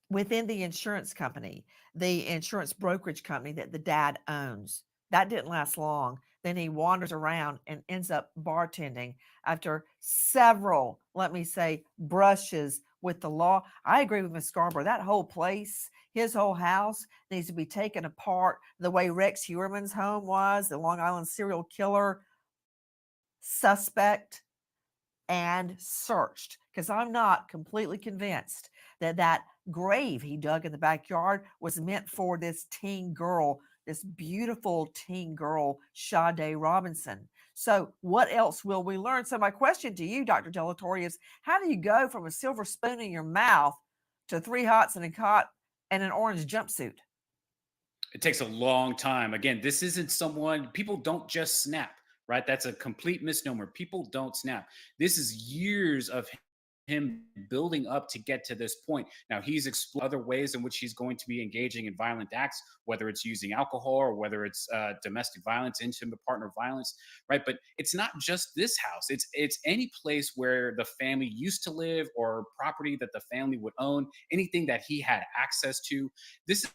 within the insurance company, the insurance brokerage company that the dad owns. That didn't last long. Then he wanders around and ends up bartending after several, let me say, brushes with the law. I agree with Ms. Scarborough. That whole place, his whole house, needs to be taken apart the way Rex Heuermann's home was, the Long Island serial killer suspect, and searched, because I'm not completely convinced that that grave he dug in the backyard was meant for this teen girl, this beautiful teen girl, Sade Robinson. So what else will we learn? So my question to you, Dr. Delatorre, is how do you go from a silver spoon in your mouth to 3 hots and a cot and an orange jumpsuit? It takes a long time. Again, this isn't someone, people don't just snap, right? That's a complete misnomer. People don't snap. This is years of him building up to get to this point. Now, he's explored other ways in which he's going to be engaging in violent acts, whether it's using alcohol or whether it's domestic violence, intimate partner violence, right? But it's not just this house. It's any place where the family used to live or property that the family would own, anything that he had access to. This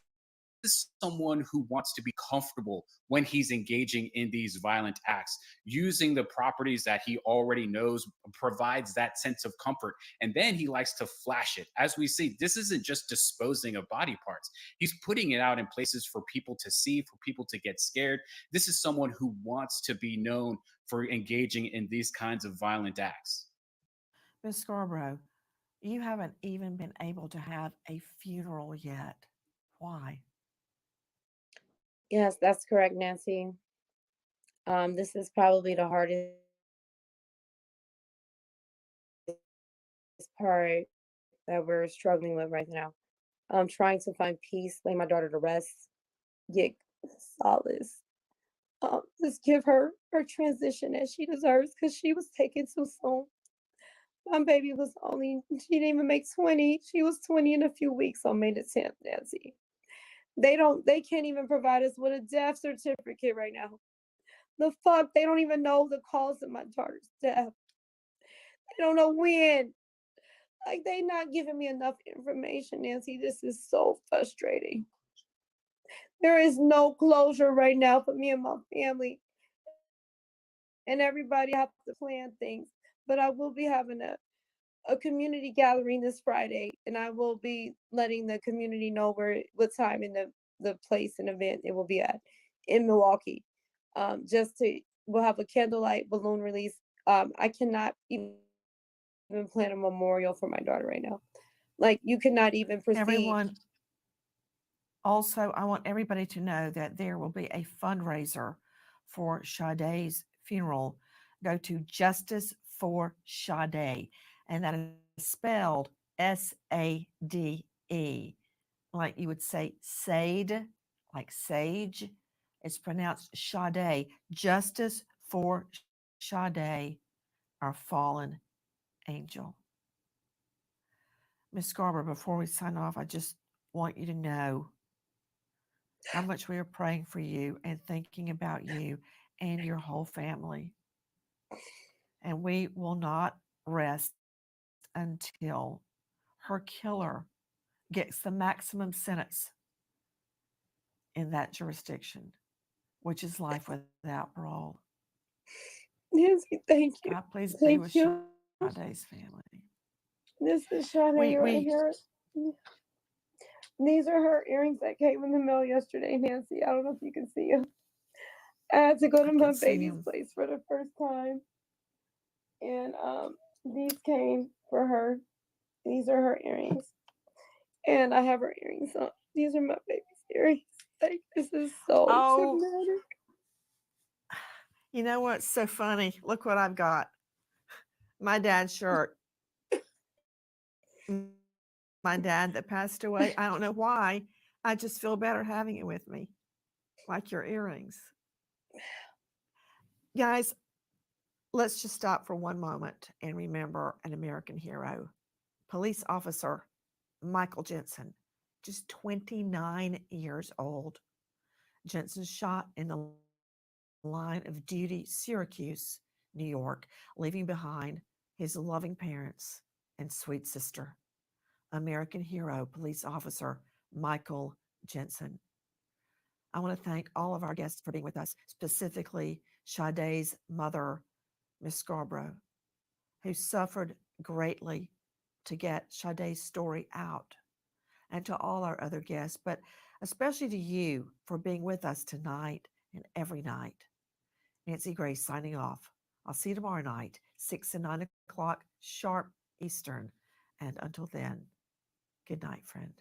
is someone who wants to be comfortable when he's engaging in these violent acts. Using the properties that he already knows provides that sense of comfort. And then he likes to flash it. As we see, this isn't just disposing of body parts. He's putting it out in places for people to see, for people to get scared. This is someone who wants to be known for engaging in these kinds of violent acts. Miss Scarborough, you haven't even been able to have a funeral yet. Why? Yes, that's correct, Nancy. This is probably the hardest part that we're struggling with right now. I'm trying to find peace, lay my daughter to rest, get solace. Just give her transition as she deserves because she was taken too soon. My baby was she didn't even make 20. She was 20 in a few weeks on May the 10th, Nancy. They can't even provide us with a death certificate right now. The fuck, they don't even know the cause of my daughter's death. They don't know when. Like, they not giving me enough information, Nancy. This is so frustrating. There is no closure right now for me and my family. And everybody have to plan things. But I will be having a community gathering this Friday, and I will be letting the community know what time and the place and event it will be at in Milwaukee. We'll have a candlelight balloon release. I cannot even plan a memorial for my daughter right now. Like, you cannot even proceed. Everyone, also, I want everybody to know that there will be a fundraiser for Sade's funeral. Go to Justice for Sade, and that is spelled Sade, like you would say Sade, like sage. It's pronounced Sade. Justice for Sade, our fallen angel. Miss Scarborough, before we sign off, I just want you to know how much we are praying for you and thinking about you and your whole family. And we will not rest until her killer gets the maximum sentence in that jurisdiction, which is life without parole. Nancy, thank you. God, please be Thank with you. Sade's family. This is Sade right here. These are her earrings that came in the mail yesterday, Nancy. I don't know if you can see them. I had to go to my baby's place for the first time. And these came for her. These are her earrings. And I have her earrings on. These are my baby's earrings. Like, this is so traumatic. You know what's so funny? Look what I've got. My dad's shirt. My dad that passed away. I don't know why. I just feel better having it with me. Like your earrings. Guys, let's just stop for one moment and remember an American hero. Police officer Michael Jensen, just 29 years old. Jensen shot in the line of duty, Syracuse, New York, leaving behind his loving parents and sweet sister. American hero, police officer Michael Jensen. I want to thank all of our guests for being with us, specifically Sade's mother, Miss Scarborough, who suffered greatly to get Sade's story out, and to all our other guests, but especially to you for being with us tonight and every night. Nancy Grace signing off. I'll see you tomorrow night, 6 and 9 o'clock sharp Eastern. And until then, good night, friend.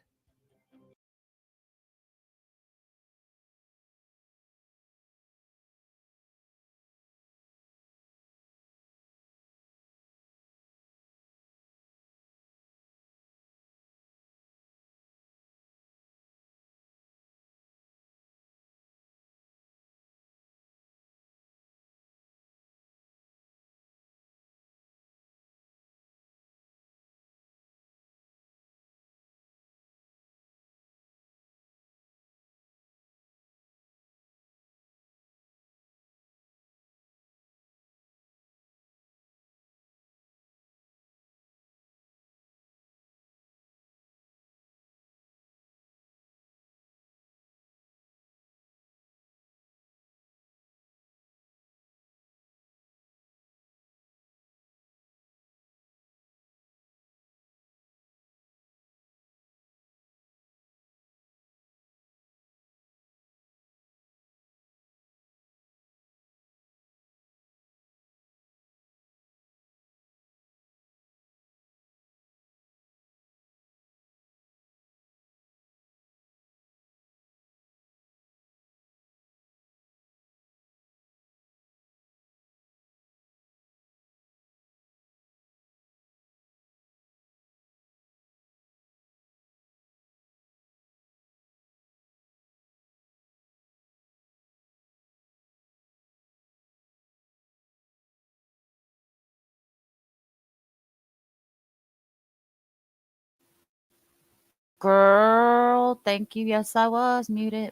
Girl, thank you. Yes, I was muted.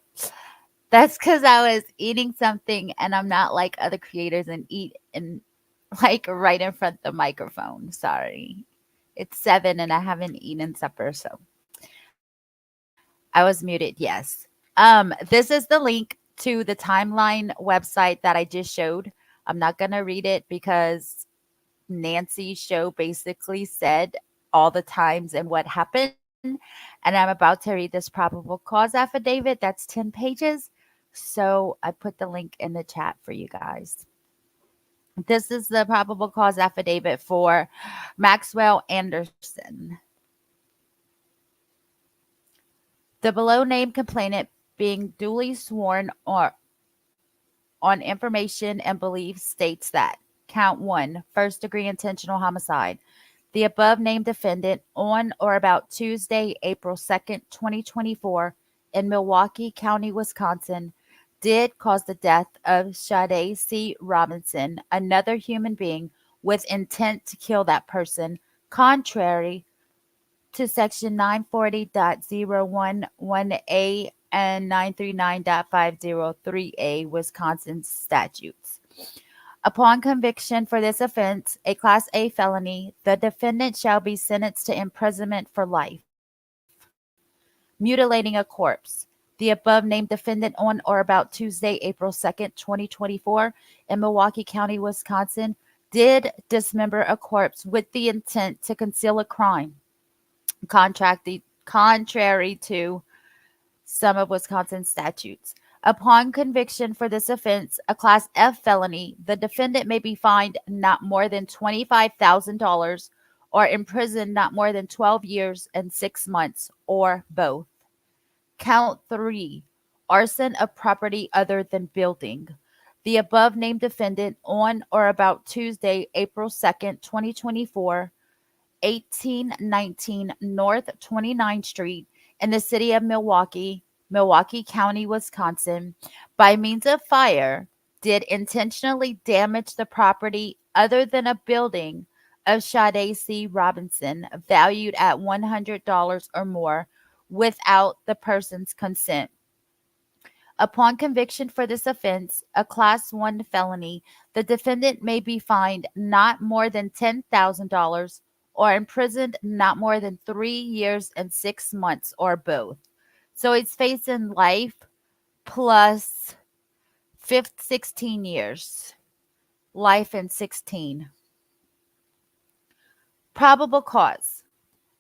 That's because I was eating something and I'm not like other creators and eat and like right in front of the microphone. Sorry. It's 7 and I haven't eaten supper, so I was muted. Yes. This is the link to the timeline website that I just showed. I'm not gonna read it because Nancy's show basically said all the times and what happened. And I'm about to read this probable cause affidavit. That's 10 pages. So I put the link in the chat for you guys. This is the probable cause affidavit for Maxwell Anderson. The below named complainant being duly sworn or on information and belief states that count one, first degree intentional homicide. The above named defendant on or about Tuesday, April 2nd, 2024, in Milwaukee County, Wisconsin, did cause the death of Sade C. Robinson, another human being, with intent to kill that person, contrary to Section 940.011A and 939.503A Wisconsin statutes. Upon conviction for this offense, a Class A felony, the defendant shall be sentenced to imprisonment for life. Mutilating a corpse. The above named defendant on or about Tuesday, April 2nd, 2024, in Milwaukee County, Wisconsin, did dismember a corpse with the intent to conceal a crime, contrary to some of Wisconsin statutes. Upon conviction for this offense, a Class F felony, the defendant may be fined not more than $25,000 or imprisoned not more than 12 years and 6 months, or both. Count 3, arson of property other than building. The above named defendant on or about Tuesday, April 2nd, 2024, 1819 North 29th Street in the city of Milwaukee, Milwaukee County, Wisconsin, by means of fire, did intentionally damage the property other than a building of Sade C. Robinson, valued at $100 or more, without the person's consent. Upon conviction for this offense, a Class 1 felony, the defendant may be fined not more than $10,000 or imprisoned not more than 3 years and 6 months, or both. So it's facing life plus 16 years. Life and 16. Probable cause.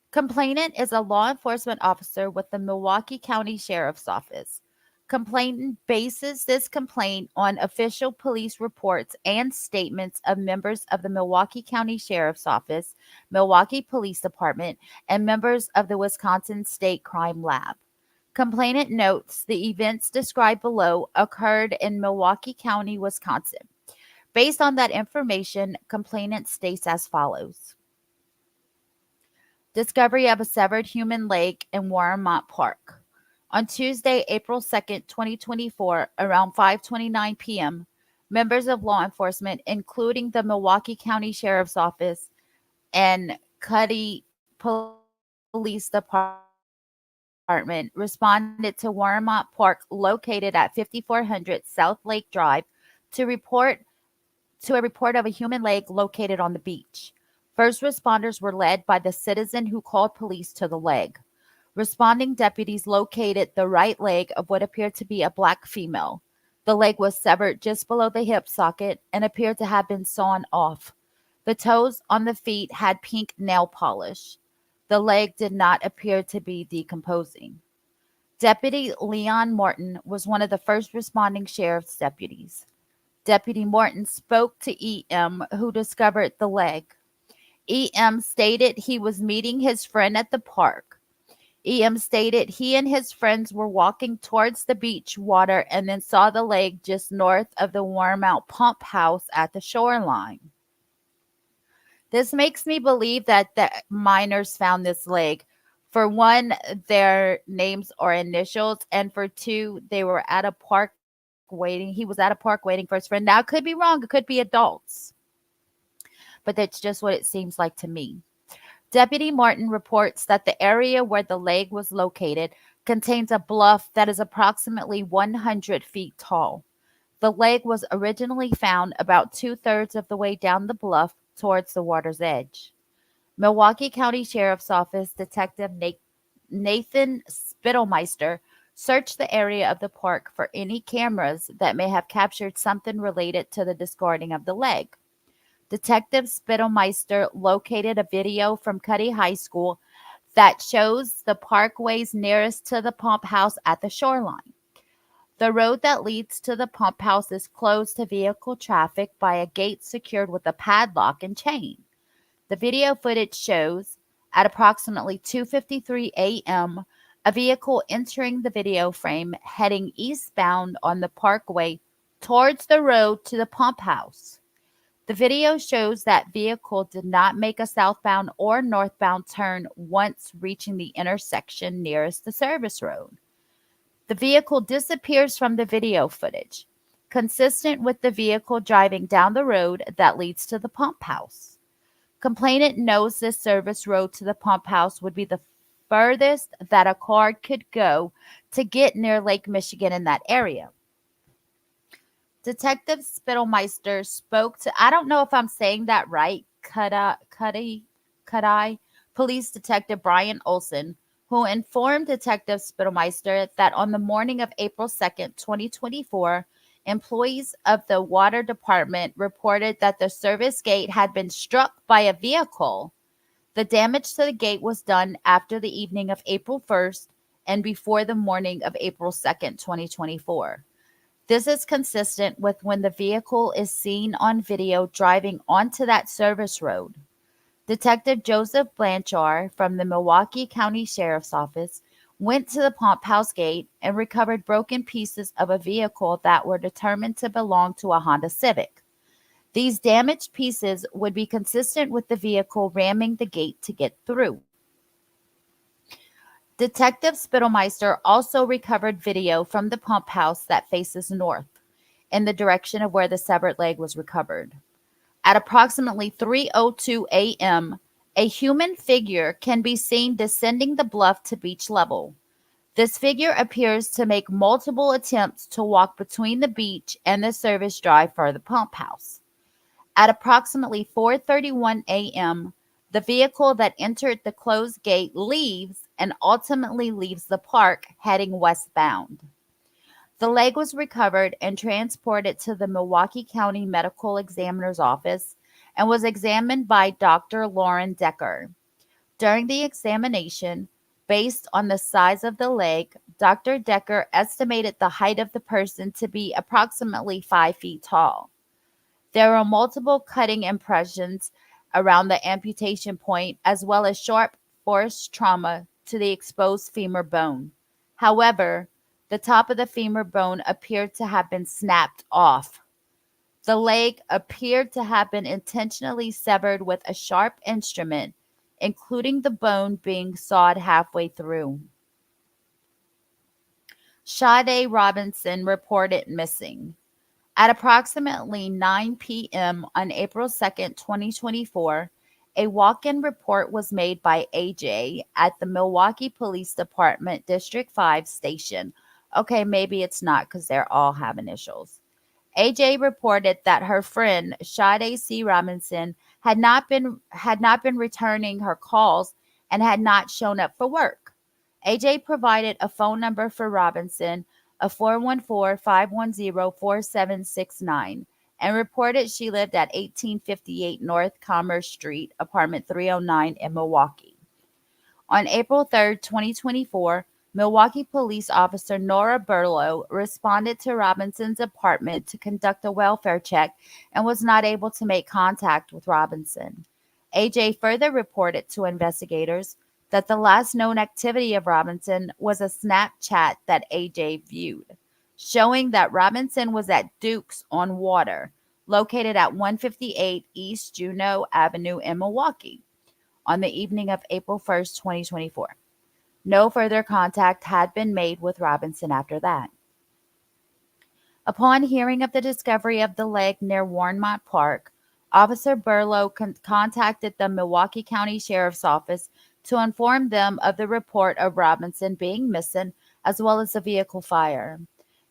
Complainant is a law enforcement officer with the Milwaukee County Sheriff's Office. Complainant bases this complaint on official police reports and statements of members of the Milwaukee County Sheriff's Office, Milwaukee Police Department, and members of the Wisconsin State Crime Lab. Complainant notes the events described below occurred in Milwaukee County, Wisconsin. Based on that information, complainant states as follows. Discovery of a severed human leg in Warmont Park. On Tuesday, April 2nd, 2024, around 5:29 p.m., members of law enforcement, including the Milwaukee County Sheriff's Office and Cuddy Police Department, responded to Warmont Park, located at 5400 South Lake Drive, to a report of a human leg located on the beach. First responders were led by the citizen who called police to the leg. Responding deputies located the right leg of what appeared to be a black female. The leg was severed just below the hip socket and appeared to have been sawn off. The toes on the feet had pink nail polish. The leg did not appear to be decomposing. Deputy Leon Morton was one of the first responding sheriff's deputies. Deputy Morton spoke to EM, who discovered the leg. EM stated he was meeting his friend at the park. EM stated he and his friends were walking towards the beach water and then saw the leg just north of the Warmount pump house at the shoreline. This makes me believe that the miners found this leg. For one, their names or initials, and for two, they were at a park waiting. He was at a park waiting for his friend. Now, it could be wrong. It could be adults. But that's just what it seems like to me. Deputy Martin reports that the area where the leg was located contains a bluff that is approximately 100 feet tall. The leg was originally found about 2/3 of the way down the bluff towards the water's edge. Milwaukee County Sheriff's Office Detective Nathan Spittlemeister searched the area of the park for any cameras that may have captured something related to the discarding of the leg. Detective Spittlemeister located a video from Cuddy High School that shows the parkways nearest to the pump house at the shoreline. The road that leads to the pump house is closed to vehicle traffic by a gate secured with a padlock and chain. The video footage shows, at approximately 2:53 a.m., a vehicle entering the video frame heading eastbound on the parkway towards the road to the pump house. The video shows that vehicle did not make a southbound or northbound turn once reaching the intersection nearest the service road. The vehicle disappears from the video footage, consistent with the vehicle driving down the road that leads to the pump house. Complainant knows this service road to the pump house would be the furthest that a car could go to get near Lake Michigan in that area. Detective Spittlemeister spoke to, I don't know if I'm saying that right, Cuddy Police Detective Brian Olson, who informed Detective Spittlemeister that on the morning of April 2nd, 2024, employees of the water department reported that the service gate had been struck by a vehicle. The damage to the gate was done after the evening of April 1st and before the morning of April 2nd, 2024. This is consistent with when the vehicle is seen on video driving onto that service road. Detective Joseph Blanchard from the Milwaukee County Sheriff's Office went to the pump house gate and recovered broken pieces of a vehicle that were determined to belong to a Honda Civic. These damaged pieces would be consistent with the vehicle ramming the gate to get through. Detective Spittlemeister also recovered video from the pump house that faces north, in the direction of where the severed leg was recovered. At approximately 3:02 a.m., a human figure can be seen descending the bluff to beach level. This figure appears to make multiple attempts to walk between the beach and the service drive for the pump house. At approximately 4:31 a.m., the vehicle that entered the closed gate leaves and ultimately leaves the park heading westbound. The leg was recovered and transported to the Milwaukee County Medical Examiner's Office and was examined by Dr. Lauren Decker. During the examination, based on the size of the leg, Dr. Decker estimated the height of the person to be approximately 5 feet tall. There were multiple cutting impressions around the amputation point, as well as sharp force trauma to the exposed femur bone. However, the top of the femur bone appeared to have been snapped off. The leg appeared to have been intentionally severed with a sharp instrument, including the bone being sawed halfway through. Sade Robinson reported missing. At approximately 9 p.m. on April 2nd, 2024, a walk-in report was made by AJ at the Milwaukee Police Department District 5 station. Okay, maybe it's not because they're all have initials. AJ reported that her friend Sade C. Robinson had not been returning her calls and had not shown up for work. AJ provided a phone number for Robinson of 414-510-4769 and reported she lived at 1858 North Commerce Street, apartment 309 in Milwaukee. On April 3rd, 2024, Milwaukee police officer Nora Burlow responded to Robinson's apartment to conduct a welfare check and was not able to make contact with Robinson. AJ further reported to investigators that the last known activity of Robinson was a Snapchat that AJ viewed, showing that Robinson was at Duke's on Water, located at 158 East Juneau Avenue in Milwaukee, on the evening of April 1st, 2024. No further contact had been made with Robinson after that. Upon hearing of the discovery of the leg near Warrenmont Park, Officer Burlow contacted the Milwaukee County Sheriff's Office to inform them of the report of Robinson being missing as well as the vehicle fire.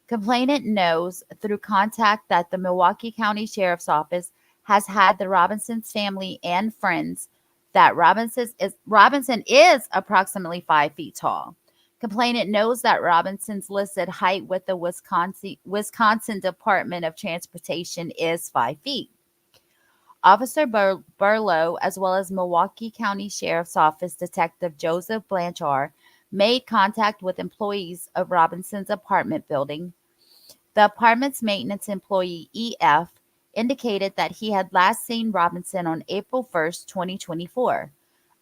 Complainant knows through contact that the Milwaukee County Sheriff's Office has had the Robinson's family and friends that Robinson is approximately 5 feet tall. Complainant knows that Robinson's listed height with the Wisconsin Department of Transportation is 5 feet. Officer Burlow, as well as Milwaukee County Sheriff's Office Detective Joseph Blanchard, made contact with employees of Robinson's apartment building. The apartment's maintenance employee, EF, indicated that he had last seen Robinson on April 1st, 2024.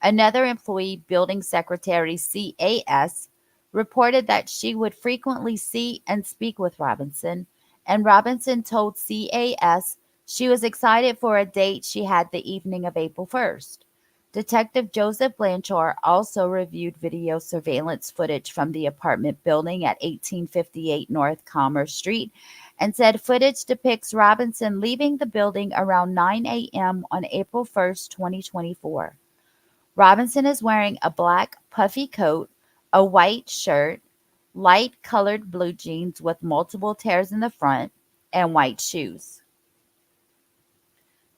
Another employee, building secretary CAS, reported that she would frequently see and speak with Robinson, and Robinson told CAS she was excited for a date she had the evening of April 1st. Detective Joseph Blanchard also reviewed video surveillance footage from the apartment building at 1858 North Commerce Street and said footage depicts Robinson leaving the building around 9 a.m. on April 1st, 2024. Robinson is wearing a black puffy coat, a white shirt, light colored blue jeans with multiple tears in the front, and white shoes.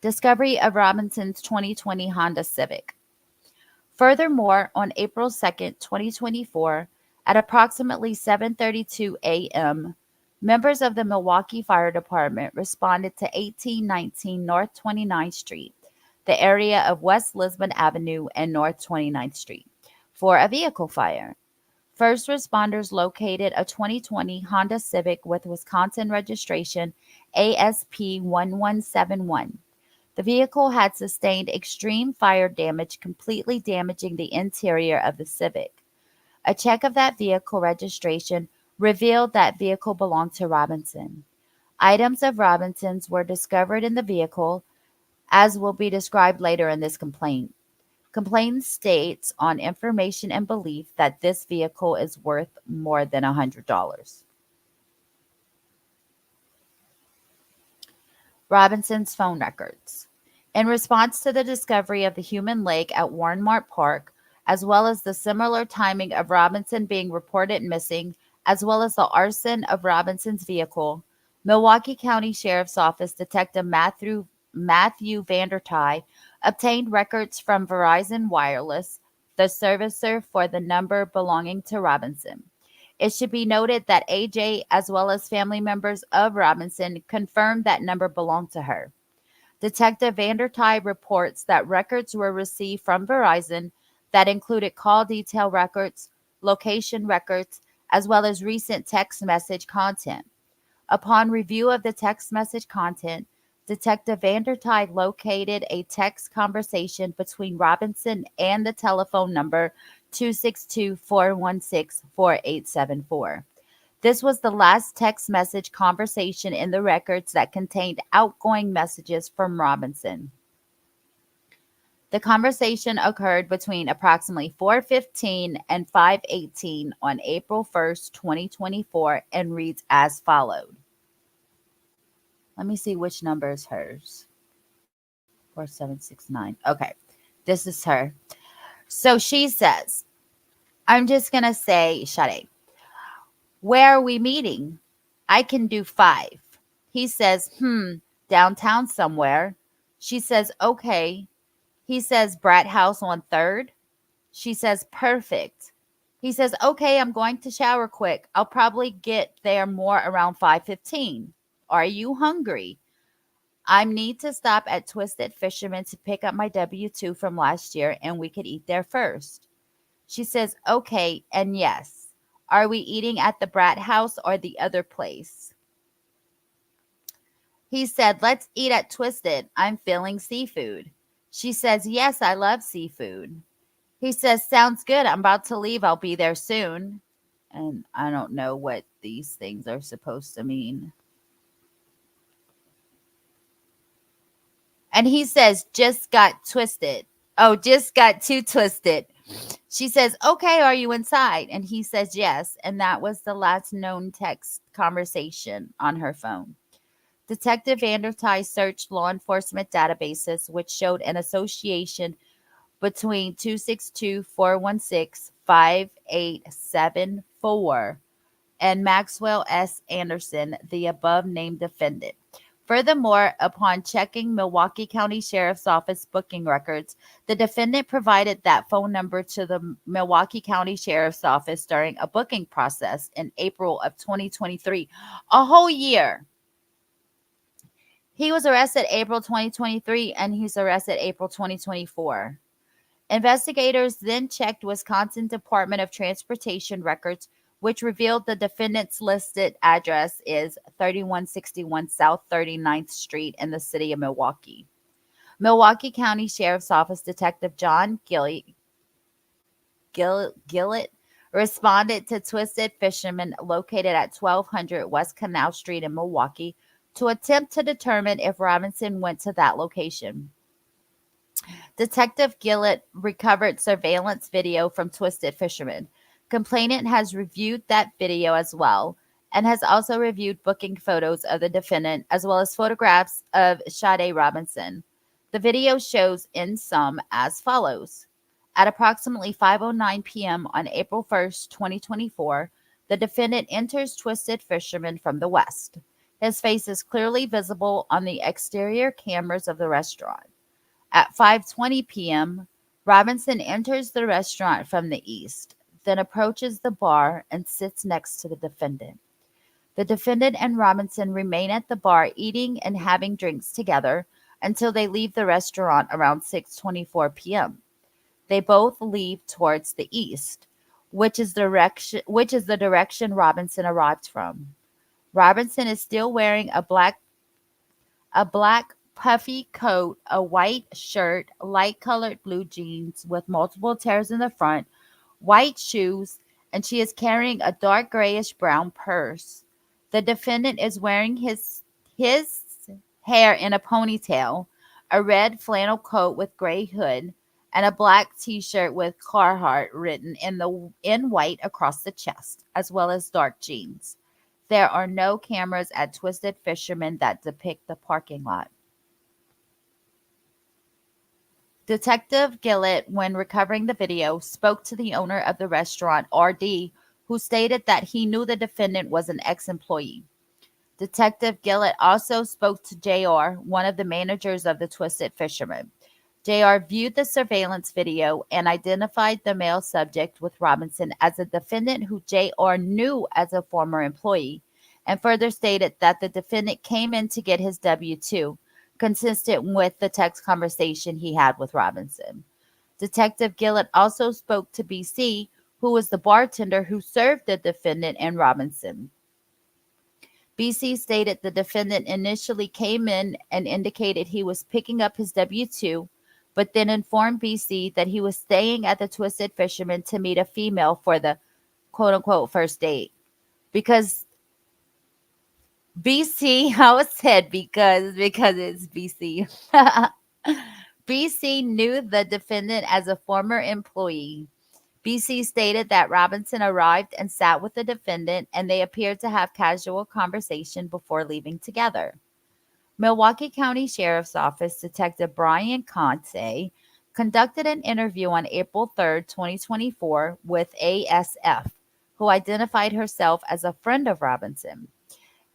Discovery of Robinson's 2020 Honda Civic. Furthermore, on April 2nd, 2024, at approximately 7:32 a.m., members of the Milwaukee Fire Department responded to 1819 North 29th Street, the area of West Lisbon Avenue and North 29th Street, for a vehicle fire. First responders located a 2020 Honda Civic with Wisconsin registration ASP 1171. The vehicle had sustained extreme fire damage, completely damaging the interior of the Civic. A check of that vehicle registration revealed that vehicle belonged to Robinson. Items of Robinson's were discovered in the vehicle, as will be described later in this complaint. Complaint states on information and belief that this vehicle is worth more than $100. Robinson's phone records. In response to the discovery of the human leg at Warrenmart Park, as well as the similar timing of Robinson being reported missing, as well as the arson of Robinson's vehicle, Milwaukee County Sheriff's Office Detective Matthew Vandertye obtained records from Verizon Wireless, the servicer for the number belonging to Robinson. It should be noted that AJ, as well as family members of Robinson, confirmed that number belonged to her. Detective Vandertye reports that records were received from Verizon that included call detail records, location records, as well as recent text message content. Upon review of the text message content, Detective Vandertye located a text conversation between Robinson and the telephone number 262-416-4874. This was the last text message conversation in the records that contained outgoing messages from Robinson. The conversation occurred between approximately 4:15 and 5:18 on April 1st, 2024, and reads as followed. Let me see which number is hers. 4769. Okay, this is her. So she says, I'm just going to say, Sade, where are we meeting? I can do 5. He says, downtown somewhere. She says, okay. He says, Brat House on 3rd. She says, perfect. He says, okay, I'm going to shower quick. I'll probably get there more around 5:15. Are you hungry? I need to stop at Twisted Fisherman to pick up my W-2 from last year, and we could eat there first. She says, okay, and yes. Are we eating at the Brat House or the other place? He said, let's eat at Twisted. I'm feeling seafood. She says, yes, I love seafood. He says, sounds good. I'm about to leave. I'll be there soon. And I don't know what these things are supposed to mean. And he says, just got twisted. Oh, just got too twisted. She says, okay, are you inside? And he says, yes. And that was the last known text conversation on her phone. Detective Vandertine searched law enforcement databases, which showed an association between 262-416-5874 and Maxwell S. Anderson, the above named defendant. Furthermore, upon checking Milwaukee County Sheriff's Office booking records, the defendant provided that phone number to the Milwaukee County Sheriff's Office during a booking process in April of 2023, a whole year. He was arrested April 2023 and he's arrested April 2024. Investigators then checked Wisconsin Department of Transportation records, which revealed the defendant's listed address is 3161 South 39th Street in the city of Milwaukee. Milwaukee County Sheriff's Office Detective John Gillett responded to Twisted Fisherman located at 1200 West Canal Street in Milwaukee to attempt to determine if Robinson went to that location. Detective Gillett recovered surveillance video from Twisted Fisherman. Complainant has reviewed that video as well and has also reviewed booking photos of the defendant as well as photographs of Sade Robinson. The video shows in sum as follows. At approximately 5:09 p.m. on April 1st, 2024, the defendant enters Twisted Fisherman from the west. His face is clearly visible on the exterior cameras of the restaurant. At 5:20 p.m., Robinson enters the restaurant from the east, then approaches the bar and sits next to the defendant. The defendant and Robinson remain at the bar eating and having drinks together until they leave the restaurant around 6:24 p.m. They both leave towards the east, which is the direction Robinson arrived from. Robinson is still wearing a black puffy coat, a white shirt, light colored blue jeans with multiple tears in the front, white shoes, and she is carrying a dark grayish brown purse. The defendant is wearing his hair in a ponytail, a red flannel coat with gray hood, and a black t-shirt with Carhartt written in white across the chest, as well as dark jeans. There are no cameras at Twisted Fisherman that depict the parking lot. Detective Gillett, when recovering the video, spoke to the owner of the restaurant, RD, who stated that he knew the defendant was an ex-employee. Detective Gillett also spoke to JR, one of the managers of the Twisted Fisherman. JR viewed the surveillance video and identified the male subject with Robinson as a defendant who JR knew as a former employee, and further stated that the defendant came in to get his W-2, consistent with the text conversation he had with Robinson. Detective Gillett also spoke to BC, who was the bartender who served the defendant and Robinson. BC stated the defendant initially came in and indicated he was picking up his W-2, but then informed BC that he was staying at the Twisted Fisherman to meet a female for the quote-unquote first date. Because BC, I was said because it's BC. BC knew the defendant as a former employee. BC stated that Robinson arrived and sat with the defendant, and they appeared to have casual conversation before leaving together. Milwaukee County Sheriff's Office Detective Brian Conte conducted an interview on April 3rd, 2024 with ASF, who identified herself as a friend of Robinson.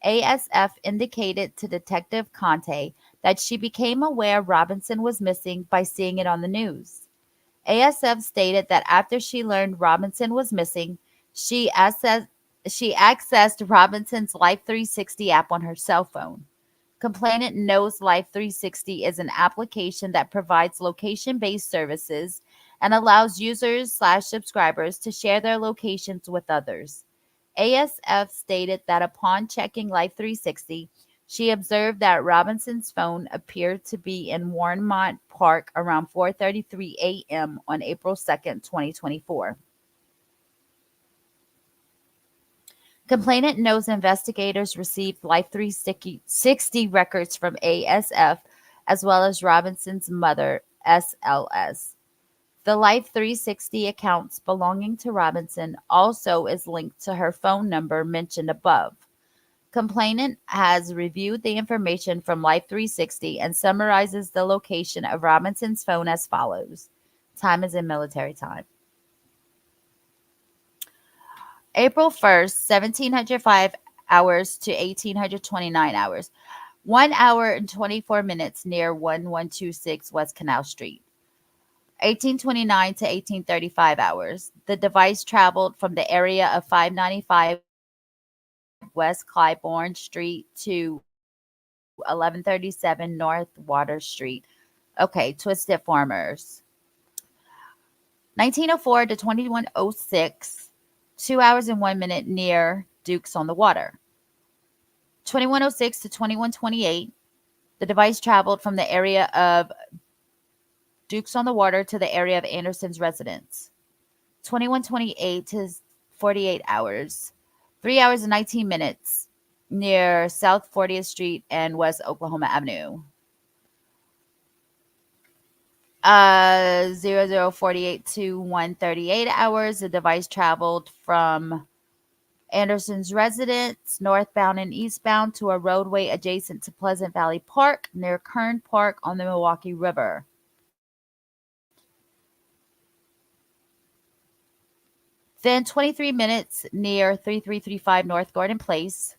ASF indicated to Detective Conte that she became aware Robinson was missing by seeing it on the news. ASF stated that after she learned Robinson was missing, she accessed Robinson's Life 360 app on her cell phone. Complainant knows Life 360 is an application that provides location-based services and allows users/subscribers to share their locations with others. ASF stated that upon checking Life 360, she observed that Robinson's phone appeared to be in Warrenmont Park around 4:33 a.m. on April 2nd, 2024. Complainant knows investigators received Life 360 records from ASF as well as Robinson's mother, SLS. The Life 360 accounts belonging to Robinson also is linked to her phone number mentioned above. Complainant has reviewed the information from Life 360 and summarizes the location of Robinson's phone as follows. Time is in military time. April 1st, 1705 hours to 1829 hours. 1 hour and 24 minutes near 1126 West Canal Street. 1829 to 1835 hours. The device traveled from the area of 595 West Clybourne Street to 1137 North Water Street. Okay, Twisted Farmers. 1904 to 2106, 2 hours and 1 minute near Dukes on the Water. 2106 to 2128, the device traveled from the area of Dukes on the Water to the area of Anderson's residence. 2128 to 48 hours, 3 hours and 19 minutes near South 40th Street and West Oklahoma Avenue. 0048 to 138 hours, the device traveled from Anderson's residence, northbound and eastbound, to a roadway adjacent to Pleasant Valley Park near Kern Park on the Milwaukee River. Then 23 minutes near 3335 North Gordon Place.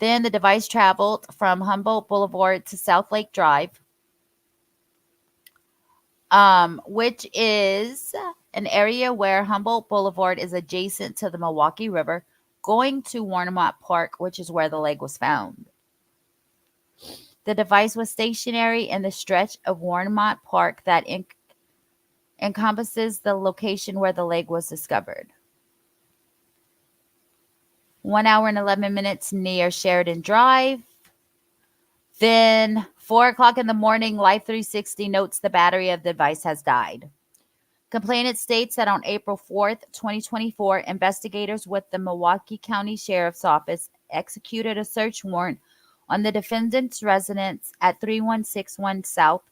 Then the device traveled from Humboldt Boulevard to South Lake Drive, which is an area where Humboldt Boulevard is adjacent to the Milwaukee River, going to Warnemont Park, which is where the leg was found. The device was stationary in the stretch of Warnemont Park that encompasses the location where the leg was discovered. 1 hour and 11 minutes near Sheridan Drive. Then 4 o'clock in the morning, Life 360 notes the battery of the device has died. Complainant states that on April 4th, 2024, investigators with the Milwaukee County Sheriff's Office executed a search warrant on the defendant's residence at 3161 South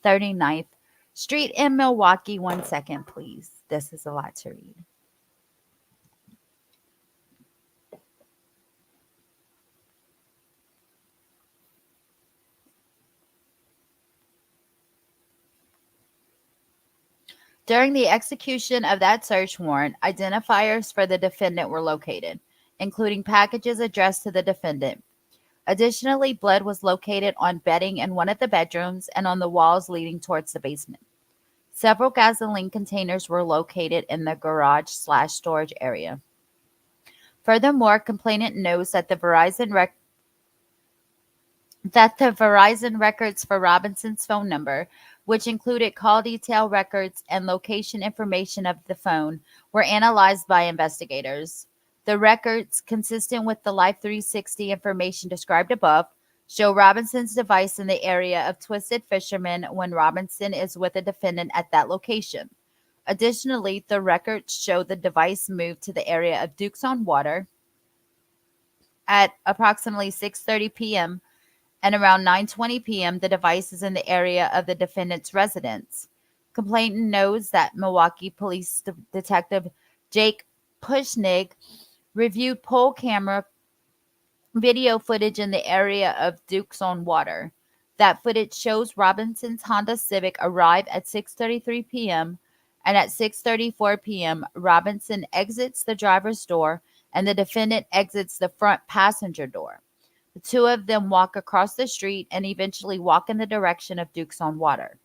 39th Street in Milwaukee. 1 second, please. This is a lot to read. During the execution of that search warrant, identifiers for the defendant were located, including packages addressed to the defendant. Additionally, blood was located on bedding in one of the bedrooms and on the walls leading towards the basement. Several gasoline containers were located in the garage/storage area. Furthermore, complainant knows that the Verizon records for Robinson's phone number, which included call detail records and location information of the phone, were analyzed by investigators. The records, consistent with the Life 360 information described above, show Robinson's device in the area of Twisted Fisherman when Robinson is with a defendant at that location. Additionally, the records show the device moved to the area of Dukes on Water at approximately 6:30 p.m., and around 9:20 p.m., the device is in the area of the defendant's residence. Complainant knows that Milwaukee Police Detective Jake Pushnig reviewed poll camera video footage in the area of Dukes on Water. That footage shows Robinson's Honda Civic arrive at 6:33 p.m., and at 6:34 p.m., Robinson exits the driver's door and the defendant exits the front passenger door. The two of them walk across the street and eventually walk in the direction of Dukes on Water.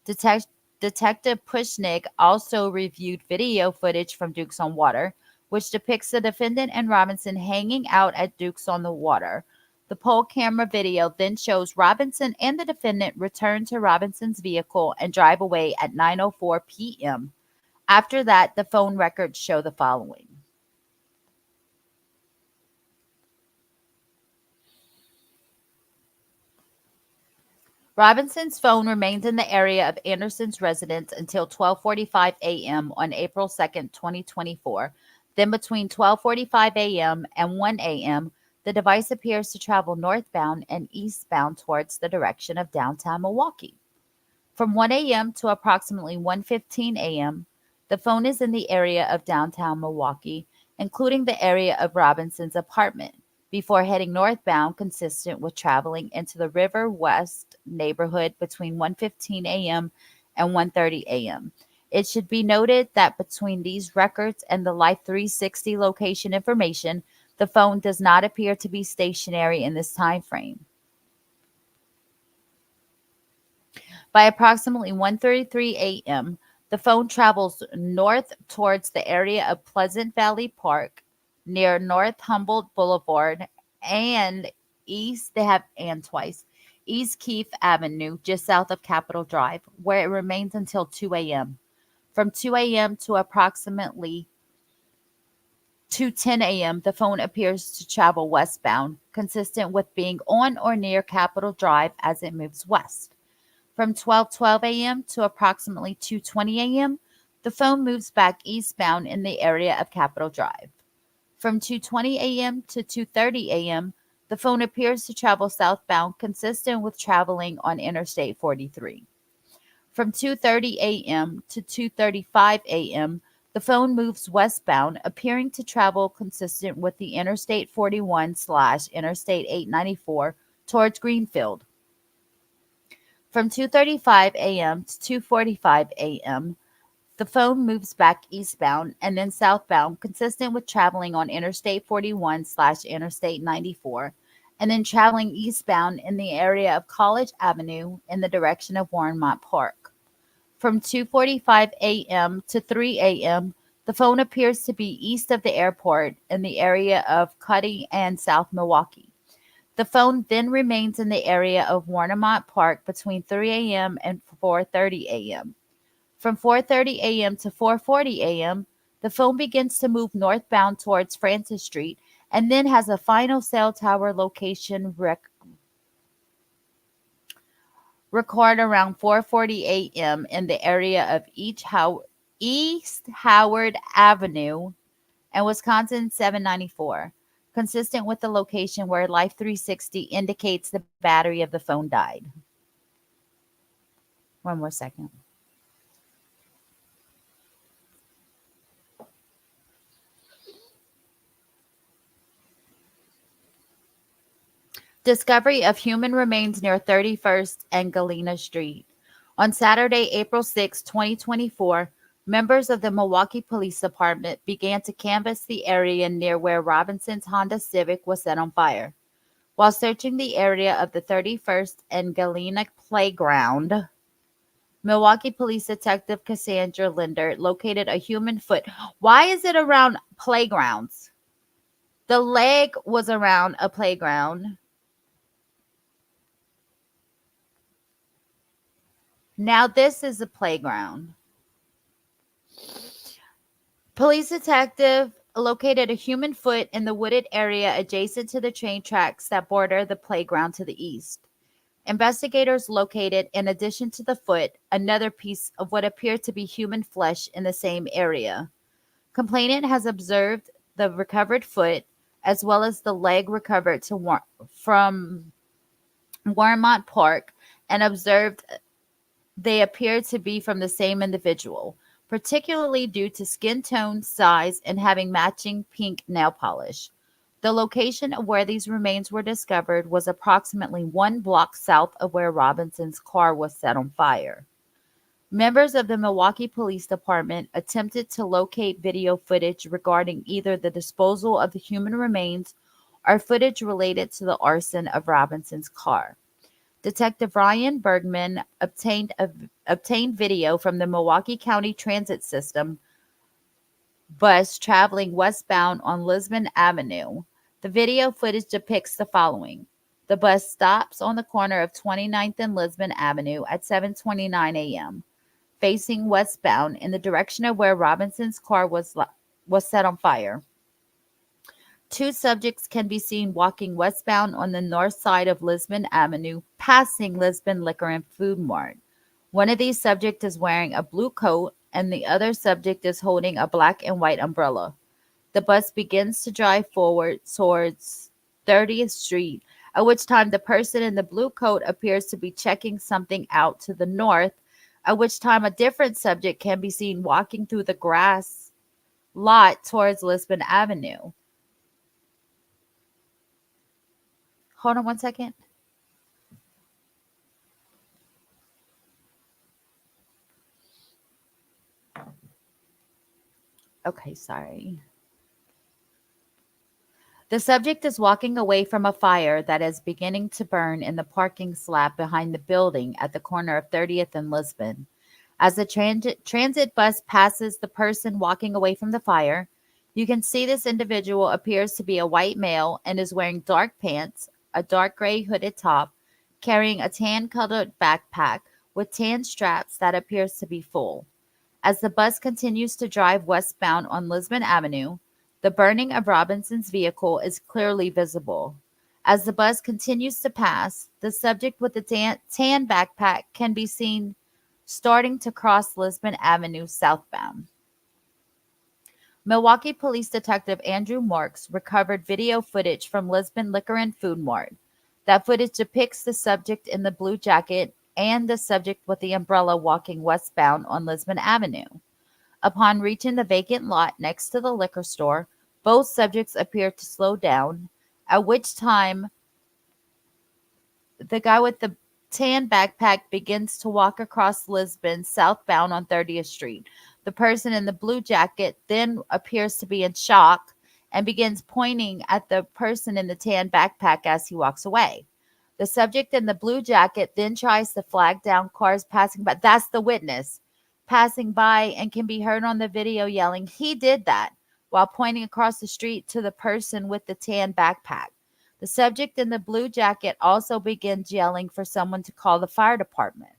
Detective Pushnig also reviewed video footage from Dukes on Water, which depicts the defendant and Robinson hanging out at Dukes on the Water. The poll camera video then shows Robinson and the defendant return to Robinson's vehicle and drive away at 9:04 p.m. After that, the phone records show the following. Robinson's phone remained in the area of Anderson's residence until 12:45 a.m. on April 2nd, 2024. Then between 12:45 a.m. and 1 a.m., the device appears to travel northbound and eastbound towards the direction of downtown Milwaukee. From 1 a.m. to approximately 1:15 a.m., the phone is in the area of downtown Milwaukee, including the area of Robinson's apartment. before heading northbound, consistent with traveling into the River West neighborhood between 1:15 a.m. and 1:30 a.m. It should be noted that between these records and the Life 360 location information, the phone does not appear to be stationary in this time frame. By approximately 1:33 a.m., the phone travels north towards the area of Pleasant Valley Park near North Humboldt Boulevard and East Keith Avenue, just south of Capitol Drive, where it remains until 2 a.m. From 2 a.m. to approximately 2:10 a.m., the phone appears to travel westbound, consistent with being on or near Capitol Drive as it moves west. From 12:12 a.m. to approximately 2:20 a.m., the phone moves back eastbound in the area of Capitol Drive. From 2:20 a.m. to 2:30 a.m., the phone appears to travel southbound, consistent with traveling on Interstate 43. From 2:30 a.m. to 2:35 a.m., the phone moves westbound, appearing to travel consistent with the Interstate 41/Interstate 894 towards Greenfield. From 2:35 a.m. to 2:45 a.m., the phone moves back eastbound and then southbound, consistent with traveling on Interstate 41/Interstate 94, and then traveling eastbound in the area of College Avenue in the direction of Warrenmont Park. From 2:45 a.m. to 3 a.m., the phone appears to be east of the airport in the area of Cuddy and South Milwaukee. The phone then remains in the area of Warrenmont Park between 3 a.m. and 4:30 a.m. From 4:30 a.m. to 4:40 a.m., the phone begins to move northbound towards Francis Street and then has a final cell tower location record around 4:40 a.m. in the area of East Howard Avenue and Wisconsin 794, consistent with the location where Life 360 indicates the battery of the phone died. One more second. Discovery of human remains near 31st and Galena Street. On Saturday, April 6, 2024, members of the Milwaukee Police Department began to canvass the area near where Robinson's Honda Civic was set on fire. While searching the area of the 31st and Galena playground, Milwaukee Police Detective Cassandra Linder located a human foot. Why is it around playgrounds? The leg was around a playground. Now this is a playground. Police detective located a human foot in the wooded area adjacent to the train tracks that border the playground to the east. Investigators located, in addition to the foot, another piece of what appeared to be human flesh in the same area. Complainant has observed the recovered foot as well as the leg recovered from Warrenmont Park and observed they appear to be from the same individual, particularly due to skin tone, size, and having matching pink nail polish. The location of where these remains were discovered was approximately 1 block south of where Robinson's car was set on fire. Members of the Milwaukee Police Department attempted to locate video footage regarding either the disposal of the human remains or footage related to the arson of Robinson's car. Detective Ryan Bergman obtained video from the Milwaukee County Transit System bus traveling westbound on Lisbon Avenue. The video footage depicts the following. The bus stops on the corner of 29th and Lisbon Avenue at 7:29 a.m., facing westbound in the direction of where Robinson's car was set on fire. 2 subjects can be seen walking westbound on the north side of Lisbon Avenue, passing Lisbon Liquor and Food Mart. One of these subjects is wearing a blue coat, and the other subject is holding a black and white umbrella. The bus begins to drive forward towards 30th Street, at which time the person in the blue coat appears to be checking something out to the north, at which time a different subject can be seen walking through the grass lot towards Lisbon Avenue. Hold on one second. Okay, sorry. The subject is walking away from a fire that is beginning to burn in the parking slab behind the building at the corner of 30th and Lisbon. As the transit bus passes the person walking away from the fire, you can see this individual appears to be a white male and is wearing dark pants, a dark gray hooded top, carrying a tan colored backpack with tan straps that appears to be full. As the bus continues to drive westbound on Lisbon Avenue, the burning of Robinson's vehicle is clearly visible. As the bus continues to pass, the subject with the tan backpack can be seen starting to cross Lisbon Avenue southbound. Milwaukee Police Detective Andrew Marks recovered video footage from Lisbon Liquor and Food Mart. That footage depicts the subject in the blue jacket and the subject with the umbrella walking westbound on Lisbon Avenue. Upon reaching the vacant lot next to the liquor store, both subjects appear to slow down, at which time the guy with the tan backpack begins to walk across Lisbon southbound on 30th Street. The person in the blue jacket then appears to be in shock and begins pointing at the person in the tan backpack as he walks away. The subject in the blue jacket then tries to flag down cars passing by. That's the witness passing by and can be heard on the video yelling, "He did that," while pointing across the street to the person with the tan backpack. The subject in the blue jacket also begins yelling for someone to call the fire department.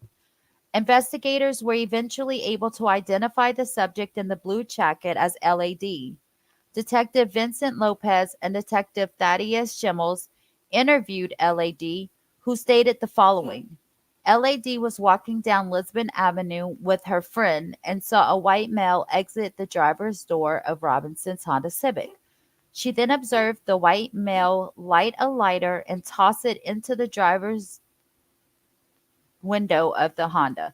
Investigators were eventually able to identify the subject in the blue jacket as LAD. Detective Vincent Lopez and Detective Thaddeus Schimmels interviewed LAD, who stated the following. LAD was walking down Lisbon Avenue with her friend and saw a white male exit the driver's door of Robinson's Honda Civic. She then observed the white male light a lighter and toss it into the driver's window of the Honda,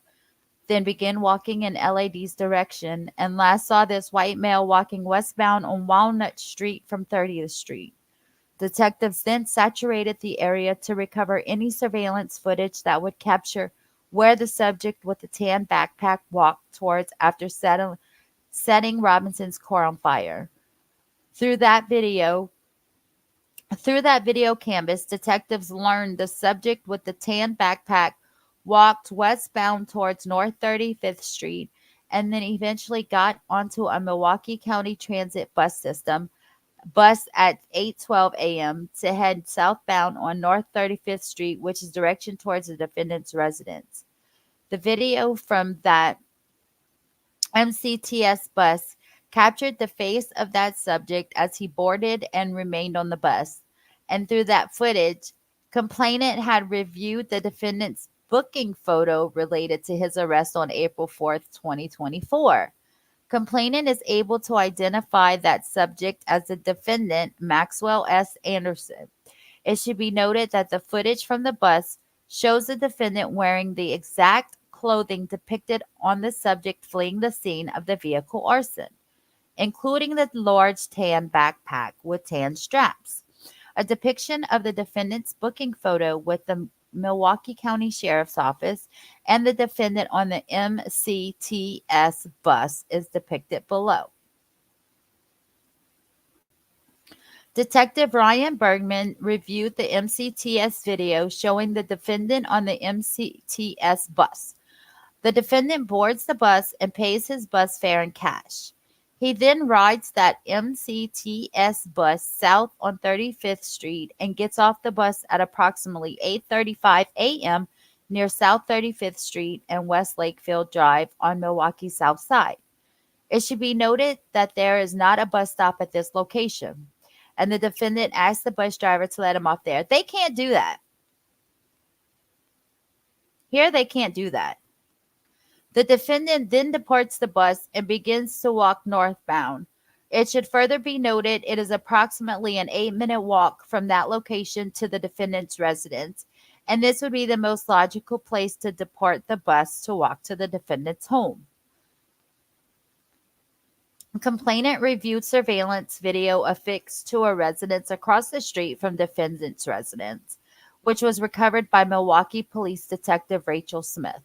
then began walking in LAD's direction, and last saw this white male walking westbound on Walnut Street from 30th Street. Detectives then saturated the area to recover any surveillance footage that would capture where the subject with the tan backpack walked towards after setting Robinson's car on fire. Through that video canvas, detectives learned the subject with the tan backpack walked westbound towards North 35th Street and then eventually got onto a Milwaukee County Transit bus at 8:12 a.m. to head southbound on North 35th Street, which is direction towards the defendant's residence. The video from that MCTS bus captured the face of that subject as he boarded and remained on the bus. And through that footage, complainant had reviewed the defendant's booking photo related to his arrest on April 4th, 2024. Complainant is able to identify that subject as the defendant, Maxwell S. Anderson. It should be noted that the footage from the bus shows the defendant wearing the exact clothing depicted on the subject fleeing the scene of the vehicle arson, including the large tan backpack with tan straps. A depiction of the defendant's booking photo with the Milwaukee County Sheriff's Office and the defendant on the MCTS bus is depicted below. Detective Ryan Bergman reviewed the MCTS video showing the defendant on the MCTS bus. The defendant boards the bus and pays his bus fare in cash. He then rides that MCTS bus south on 35th Street and gets off the bus at approximately 8:35 a.m. near South 35th Street and West Lakefield Drive on Milwaukee's South Side. It should be noted that there is not a bus stop at this location, and the defendant asked the bus driver to let him off there. They can't do that. Here, they can't do that. The defendant then departs the bus and begins to walk northbound. It should further be noted it is approximately an 8-minute walk from that location to the defendant's residence, and this would be the most logical place to depart the bus to walk to the defendant's home. Complainant reviewed surveillance video affixed to a residence across the street from defendant's residence. which was recovered by Milwaukee Police Detective Rachel Smith.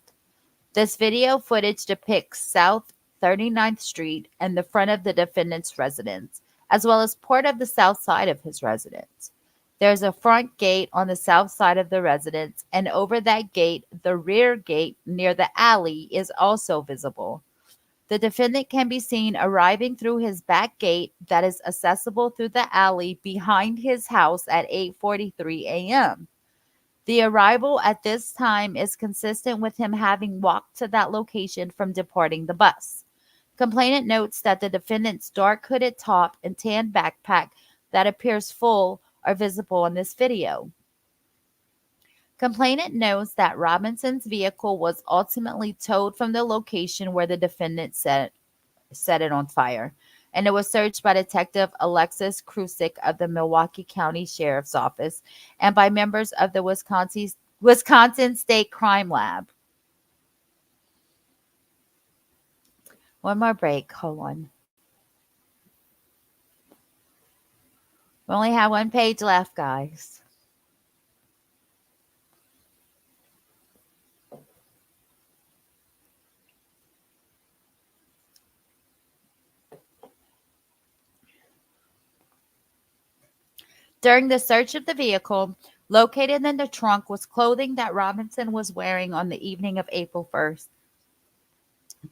This video footage depicts South 39th Street and the front of the defendant's residence, as well as part of the south side of his residence. There's a front gate on the south side of the residence, and over that gate, the rear gate near the alley is also visible. The defendant can be seen arriving through his back gate that is accessible through the alley behind his house at 8:43 a.m. The arrival at this time is consistent with him having walked to that location from departing the bus. Complainant notes that the defendant's dark hooded top and tan backpack that appears full are visible in this video. Complainant knows that Robinson's vehicle was ultimately towed from the location where the defendant set it on fire, and it was searched by Detective Alexis Krusik of the Milwaukee County Sheriff's Office and by members of the Wisconsin State Crime Lab. One more break. Hold on. We only have one page left, guys. During the search of the vehicle, located in the trunk was clothing that Robinson was wearing on the evening of April 1st.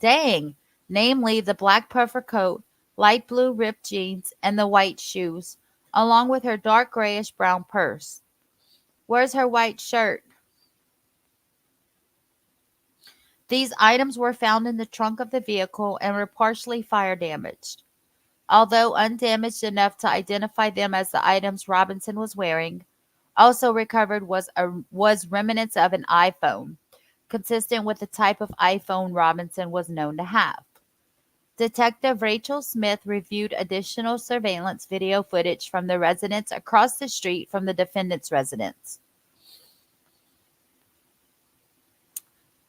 Dang! Namely, the black puffer coat, light blue ripped jeans, and the white shoes, along with her dark grayish brown purse. Where's her white shirt? These items were found in the trunk of the vehicle and were partially fire damaged. Although undamaged enough to identify them as the items Robinson was wearing, also recovered was remnants of an iPhone, consistent with the type of iPhone Robinson was known to have. Detective Rachel Smith reviewed additional surveillance video footage from the residence across the street from the defendant's residence.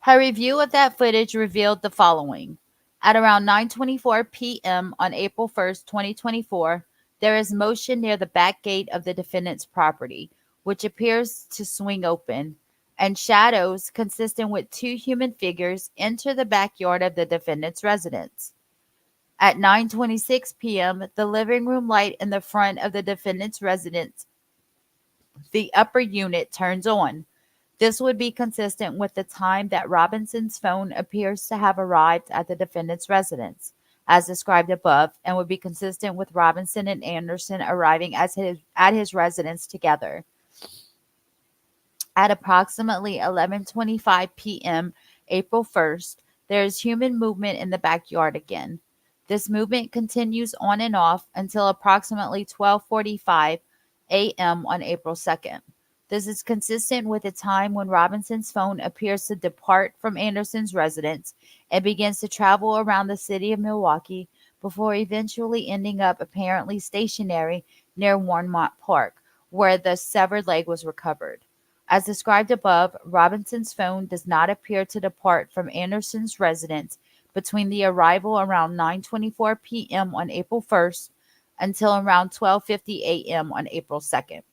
Her review of that footage revealed the following. At around 9:24 p.m. on April 1st, 2024, there is motion near the back gate of the defendant's property, which appears to swing open, and shadows consistent with two human figures enter the backyard of the defendant's residence. At 9:26 p.m., the living room light in the front of the defendant's residence, the upper unit, turns on. This would be consistent with the time that Robinson's phone appears to have arrived at the defendant's residence, as described above, and would be consistent with Robinson and Anderson arriving at his residence together. At approximately 11:25 p.m. April 1st, there is human movement in the backyard again. This movement continues on and off until approximately 12:45 a.m. on April 2nd. This is consistent with the time when Robinson's phone appears to depart from Anderson's residence and begins to travel around the city of Milwaukee before eventually ending up apparently stationary near Warmont Park, where the severed leg was recovered. As described above, Robinson's phone does not appear to depart from Anderson's residence between the arrival around 9:24 p.m. on April 1st until around 12:50 a.m. on April 2nd.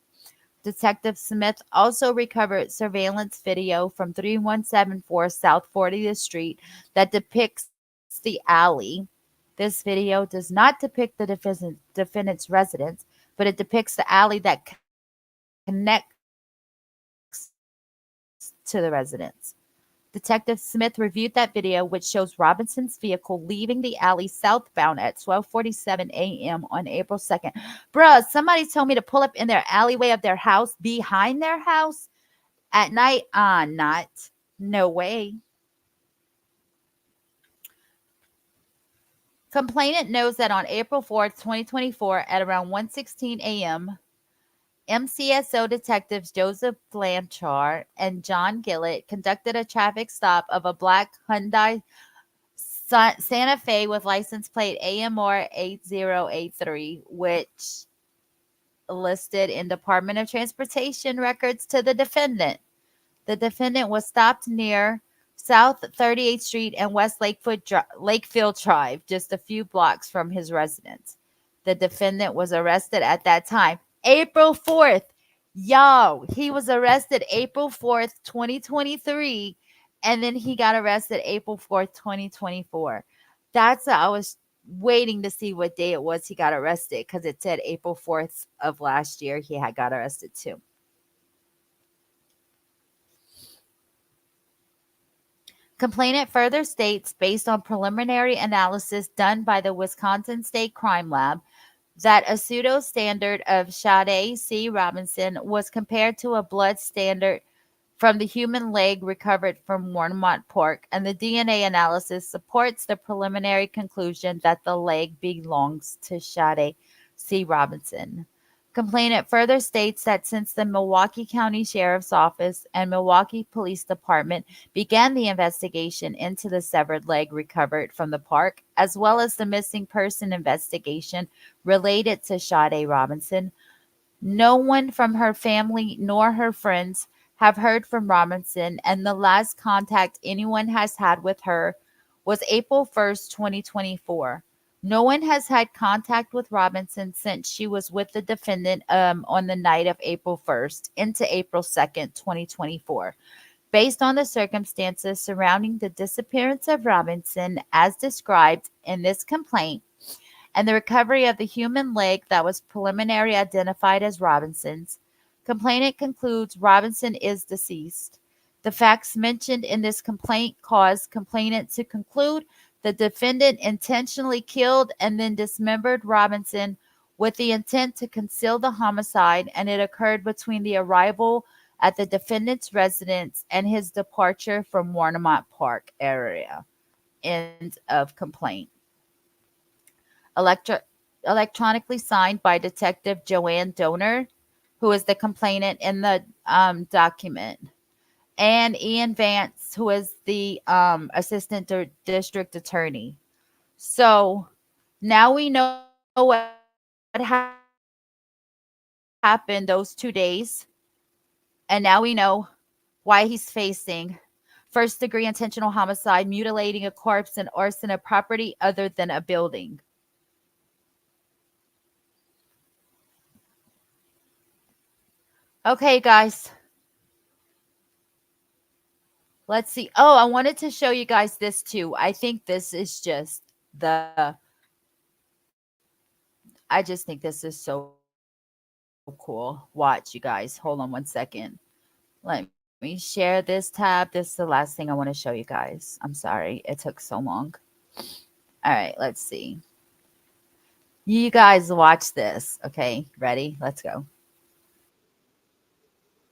Detective Smith also recovered surveillance video from 3174 South 40th Street that depicts the alley. This video does not depict the defendant's residence, but it depicts the alley that connects to the residence. Detective Smith reviewed that video, which shows Robinson's vehicle leaving the alley southbound at 12:47 a.m. on April 2nd. Bruh, somebody told me to pull up in their alleyway of their house, behind their house, at night. Not. No way. Complainant knows that on April 4th, 2024, at around 1:16 a.m., MCSO detectives Joseph Blanchard and John Gillett conducted a traffic stop of a black Hyundai Santa Fe with license plate AMR 8083, which listed in Department of Transportation records to the defendant. The defendant was stopped near South 38th Street and West Lakefield Drive, just a few blocks from his residence. The defendant was arrested at that time. April 4th. Yo, he was arrested April 4th, 2023, and then he got arrested April 4th, 2024. I was waiting to see what day it was he got arrested because it said April 4th of last year he had got arrested too. Complainant further states, based on preliminary analysis done by the Wisconsin State Crime Lab, that a pseudo standard of Sade C. Robinson was compared to a blood standard from the human leg recovered from Warnemont Park, and the DNA analysis supports the preliminary conclusion that the leg belongs to Sade C. Robinson. Complainant further states that since the Milwaukee County Sheriff's Office and Milwaukee Police Department began the investigation into the severed leg recovered from the park, as well as the missing person investigation related to Sade Robinson, no one from her family nor her friends have heard from Robinson, and the last contact anyone has had with her was April 1st, 2024. No one has had contact with Robinson since she was with the defendant on the night of April 1st into April 2nd, 2024. Based on the circumstances surrounding the disappearance of Robinson as described in this complaint, and the recovery of the human leg that was preliminarily identified as Robinson's, complainant concludes Robinson is deceased. The facts mentioned in this complaint cause complainant to conclude the defendant intentionally killed and then dismembered Robinson with the intent to conceal the homicide, and it occurred between the arrival at the defendant's residence and his departure from Warnemont Park area. End of complaint. Electronically signed by Detective Joanne Donor, who is the complainant in the document, and Ian Vance, who is the assistant district attorney. So now we know what happened those 2 days, and now we know why he's facing first degree intentional homicide, mutilating a corpse, and arson of property other than a building. Okay, guys. Let's see. Oh, I wanted to show you guys this too. I think this is just I just think this is so cool. Watch, you guys. Hold on one second. Let me share this tab. This is the last thing I want to show you guys. I'm sorry. It took so long. All right, let's see. You guys watch this. Okay, ready? Let's go.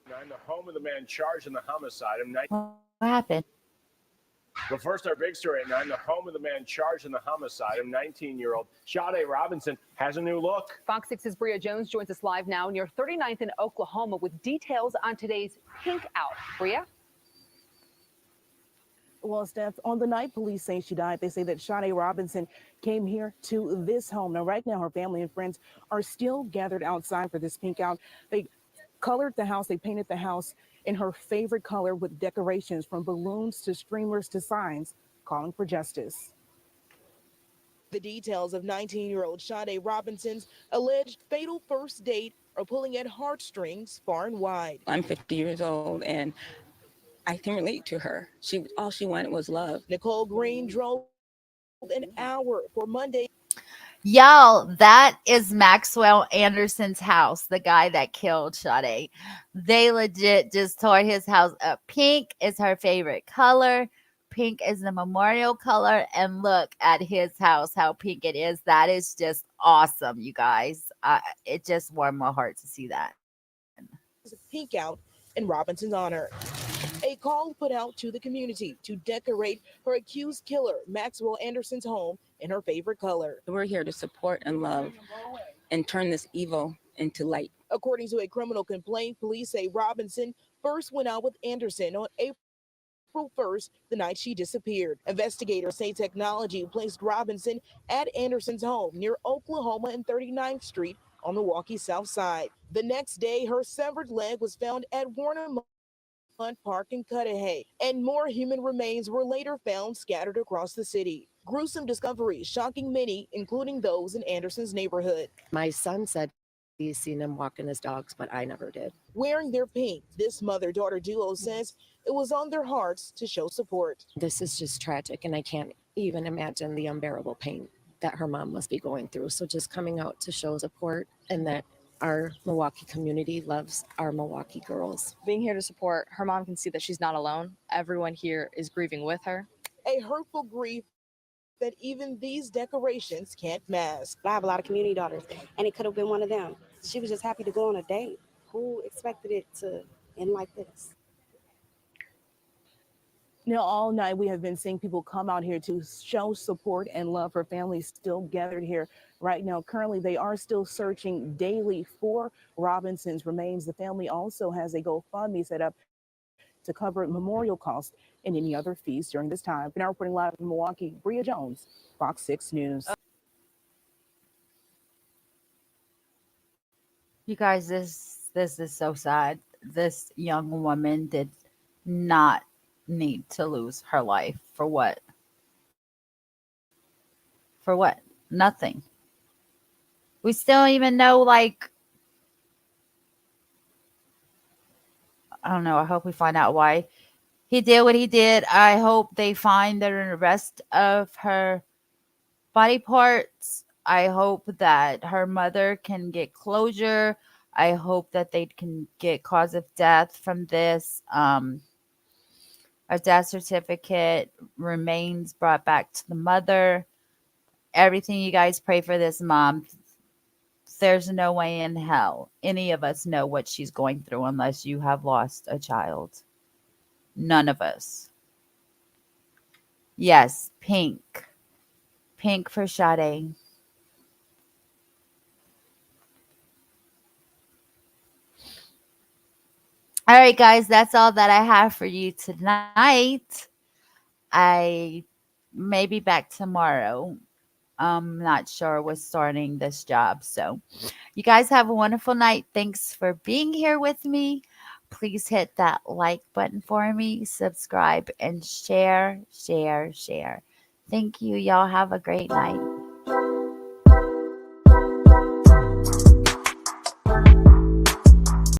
The home of the man charged in the homicide of What happened? But first, our big story at 9, the home of the man charged in the homicide of 19-year-old Sade Robinson has a new look. Fox 6's Bria Jones joins us live now near 39th in Oklahoma with details on today's pink out. Bria? Well, Steph, on the night police say she died, they say that Sade Robinson came here to this home. Now, right now, her family and friends are still gathered outside for this pink out. They colored the house, they painted the house in her favorite color with decorations from balloons to streamers to signs calling for justice. The details of 19-year-old Sade Robinson's alleged fatal first date are pulling at heartstrings far and wide. I'm 50 years old and I can relate to her. All she wanted was love. Nicole Green drove an hour for Monday. Y'all, that is Maxwell Anderson's house, the guy that killed Sade. They legit just tore his house up. Pink is her favorite color. Pink is the memorial color. And look at his house, how pink it is. That is just awesome, you guys. It just warmed my heart to see that. Pink out in Robinson's honor. A call put out to the community to decorate her accused killer, Maxwell Anderson's home, in her favorite color. We're here to support and love and turn this evil into light. According to a criminal complaint, police say Robinson first went out with Anderson on April 1st, the night she disappeared. Investigators say technology placed Robinson at Anderson's home near Oklahoma and 39th Street on Milwaukee's south side. The next day, her severed leg was found at Warnemont Park in Cudahy, and more human remains were later found scattered across the city. Gruesome discoveries shocking many, including those in Anderson's neighborhood. My son said He's seen him walking his dogs, but I never did. Wearing their pink, this mother-daughter duo says it was on their hearts to show support. This is just tragic, and I can't even imagine the unbearable pain that her mom must be going through. So just coming out to show support, and that our Milwaukee community loves our Milwaukee girls. Being here to support, her mom can see that she's not alone. Everyone here is grieving with her. A hurtful grief that even these decorations can't mask. I have a lot of community daughters, and it could have been one of them. She was just happy to go on a date. Who expected it to end like this? Now, all night we have been seeing people come out here to show support and love. Her family still gathered here right now. Currently, they are still searching daily for Robinson's remains. The family also has a GoFundMe set up to cover memorial costs and any other fees during this time. Now reporting live from Milwaukee, Bria Jones, Fox 6 News. You guys, this is so sad. This young woman did not need to lose her life for what? For what? Nothing. We still don't even know, like, I don't know. I hope we find out why he did what he did. I hope they find the rest of her body parts. I hope that her mother can get closure. I hope that they can get cause of death from this. A death certificate, remains brought back to the mother. Everything you guys pray for this mom. There's no way in hell any of us know what she's going through unless you have lost a child. None of us. Yes, pink. Pink for Sade. All right, guys, that's all that I have for you tonight. I may be back tomorrow. I'm not sure what's starting this job. So you guys have a wonderful night. Thanks for being here with me. Please hit that like button for me, subscribe, and share. Thank you. Y'all have a great night.